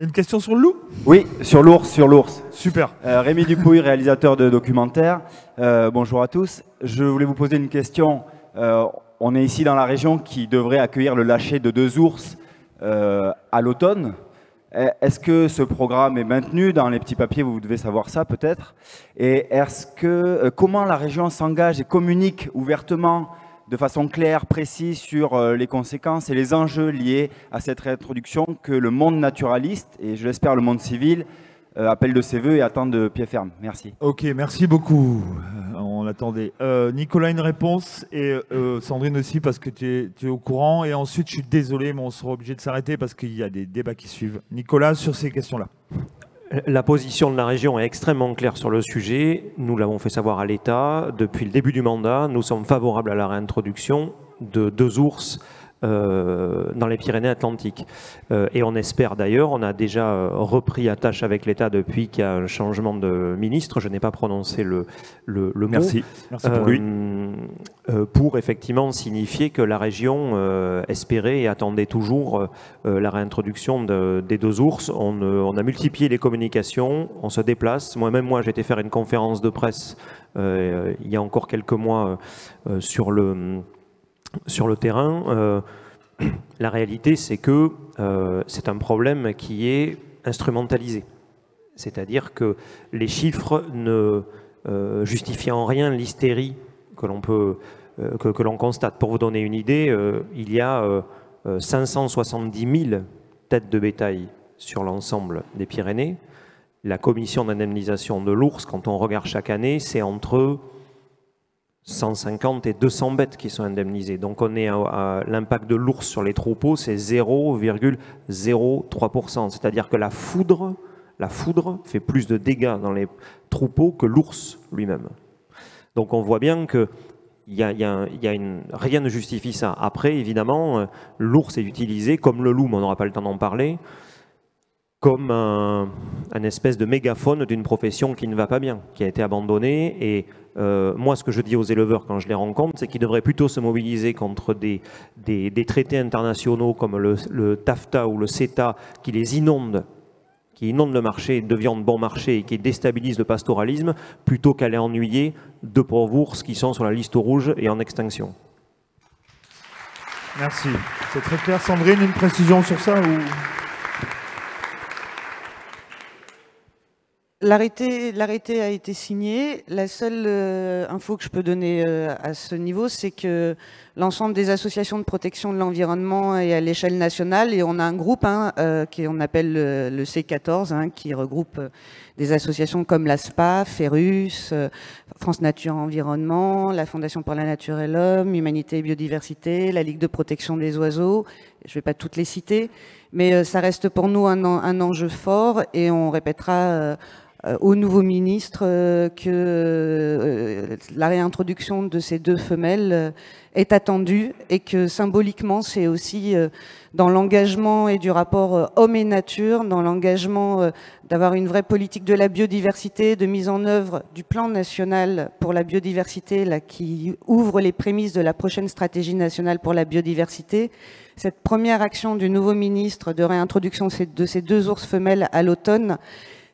Une question sur le loup? Oui, sur l'ours. Super. Rémi Dupouille, réalisateur de documentaire. Bonjour à tous. Je voulais vous poser une question. On est ici dans la région qui devrait accueillir le lâcher de 2 ours à l'automne. Est-ce que ce programme est maintenu? Dans les petits papiers, vous devez savoir ça peut-être. Et comment la région s'engage et communique ouvertement, de façon claire, précise, sur les conséquences et les enjeux liés à cette réintroduction que le monde naturaliste, et je l'espère le monde civil, appelle de ses voeux et attend de pied ferme. Merci. Ok, merci beaucoup. On l'attendait. Nicolas, une réponse, et Sandrine aussi, parce que tu es au courant. Et ensuite, je suis désolé, mais on sera obligé de s'arrêter parce qu'il y a des débats qui suivent. Nicolas, sur ces questions-là. La position de la région est extrêmement claire sur le sujet. Nous l'avons fait savoir à l'État. Depuis le début du mandat, nous sommes favorables à la réintroduction de 2 ours dans les Pyrénées-Atlantiques. Et on espère d'ailleurs, on a déjà repris attache avec l'État depuis qu'il y a un changement de ministre, je n'ai pas prononcé le mot. Merci pour lui. Pour effectivement signifier que la région espérait et attendait toujours la réintroduction des 2 ours. On a multiplié les communications, on se déplace. Moi-même, j'ai été faire une conférence de presse il y a encore quelques mois sur le terrain. La réalité, c'est que c'est un problème qui est instrumentalisé. C'est-à-dire que les chiffres ne justifient en rien l'hystérie que l'on constate. Pour vous donner une idée, il y a 570 000 têtes de bétail sur l'ensemble des Pyrénées. La commission d'indemnisation de l'ours, quand on regarde chaque année, c'est entre 150 et 200 bêtes qui sont indemnisées. Donc on est à l'impact de l'ours sur les troupeaux, c'est 0,03%. C'est-à-dire que la foudre fait plus de dégâts dans les troupeaux que l'ours lui-même. Donc on voit bien que rien ne justifie ça. Après, évidemment, l'ours est utilisé comme le loup, mais on n'aura pas le temps d'en parler, comme un espèce de mégaphone d'une profession qui ne va pas bien, qui a été abandonnée. Et moi, ce que je dis aux éleveurs quand je les rencontre, c'est qu'ils devraient plutôt se mobiliser contre des traités internationaux comme le TAFTA ou le CETA qui les inondent, qui inondent le marché de viande bon marché et qui déstabilisent le pastoralisme, plutôt qu'aller ennuyer 2 pauvres ours qui sont sur la liste rouge et en extinction. Merci. C'est très clair. Sandrine, une précision sur ça ou... L'arrêté a été signé. La seule info que je peux donner à ce niveau, c'est que l'ensemble des associations de protection de l'environnement est à l'échelle nationale et on a un groupe qu'on appelle le C14 qui regroupe des associations comme l'ASPA, Ferrus, France Nature Environnement, la Fondation pour la Nature et l'Homme, Humanité et Biodiversité, la Ligue de protection des oiseaux. Je ne vais pas toutes les citer, mais ça reste pour nous un enjeu fort et on répétera au nouveau ministre que la réintroduction de ces 2 femelles est attendue et que symboliquement c'est aussi dans l'engagement et du rapport homme et nature, dans l'engagement d'avoir une vraie politique de la biodiversité, de mise en œuvre du plan national pour la biodiversité là, qui ouvre les prémices de la prochaine stratégie nationale pour la biodiversité. Cette première action du nouveau ministre de réintroduction de ces 2 ours femelles à l'automne,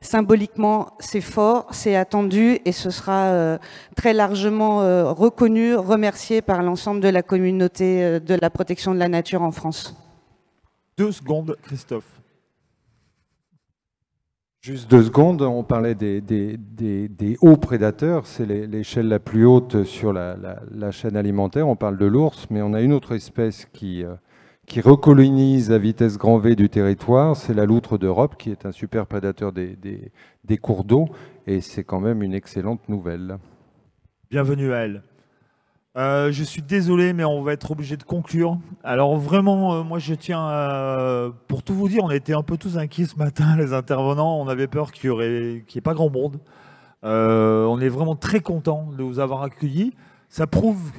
symboliquement, c'est fort, c'est attendu et ce sera très largement reconnu, remercié par l'ensemble de la communauté de la protection de la nature en France. 2 secondes, Christophe. Juste 2 secondes, on parlait des hauts prédateurs, c'est l'échelle la plus haute sur la chaîne alimentaire, on parle de l'ours, mais on a une autre espèce qui recolonise à vitesse grand V du territoire, c'est la loutre d'Europe, qui est un super prédateur des cours d'eau, et c'est quand même une excellente nouvelle. Bienvenue à elle. Je suis désolé, mais on va être obligé de conclure. Alors vraiment, moi je tiens à... Pour tout vous dire, on était un peu tous inquiets ce matin, les intervenants. On avait peur qu'il n'y ait pas grand monde. On est vraiment très contents de vous avoir accueillis. Ça prouve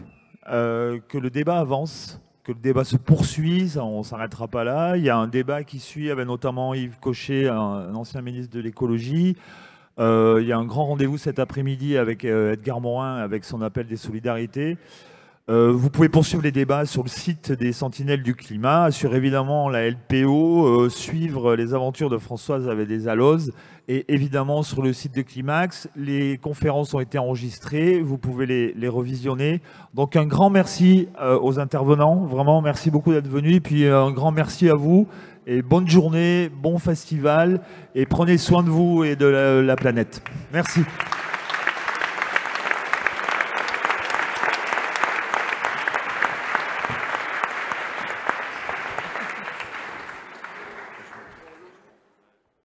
que le débat avance, que le débat se poursuit, on ne s'arrêtera pas là. Il y a un débat qui suit avec notamment Yves Cochet, un ancien ministre de l'écologie. Il y a un grand rendez-vous cet après-midi avec Edgar Morin, avec son appel des solidarités. Vous pouvez poursuivre les débats sur le site des Sentinelles du Climat, sur évidemment la LPO, suivre les aventures de Françoise avec des aloses, et évidemment sur le site de Climax. Les conférences ont été enregistrées, vous pouvez les revisionner. Donc un grand merci aux intervenants, vraiment merci beaucoup d'être venus, et puis un grand merci à vous. Et bonne journée, bon festival, et prenez soin de vous et de la planète. Merci.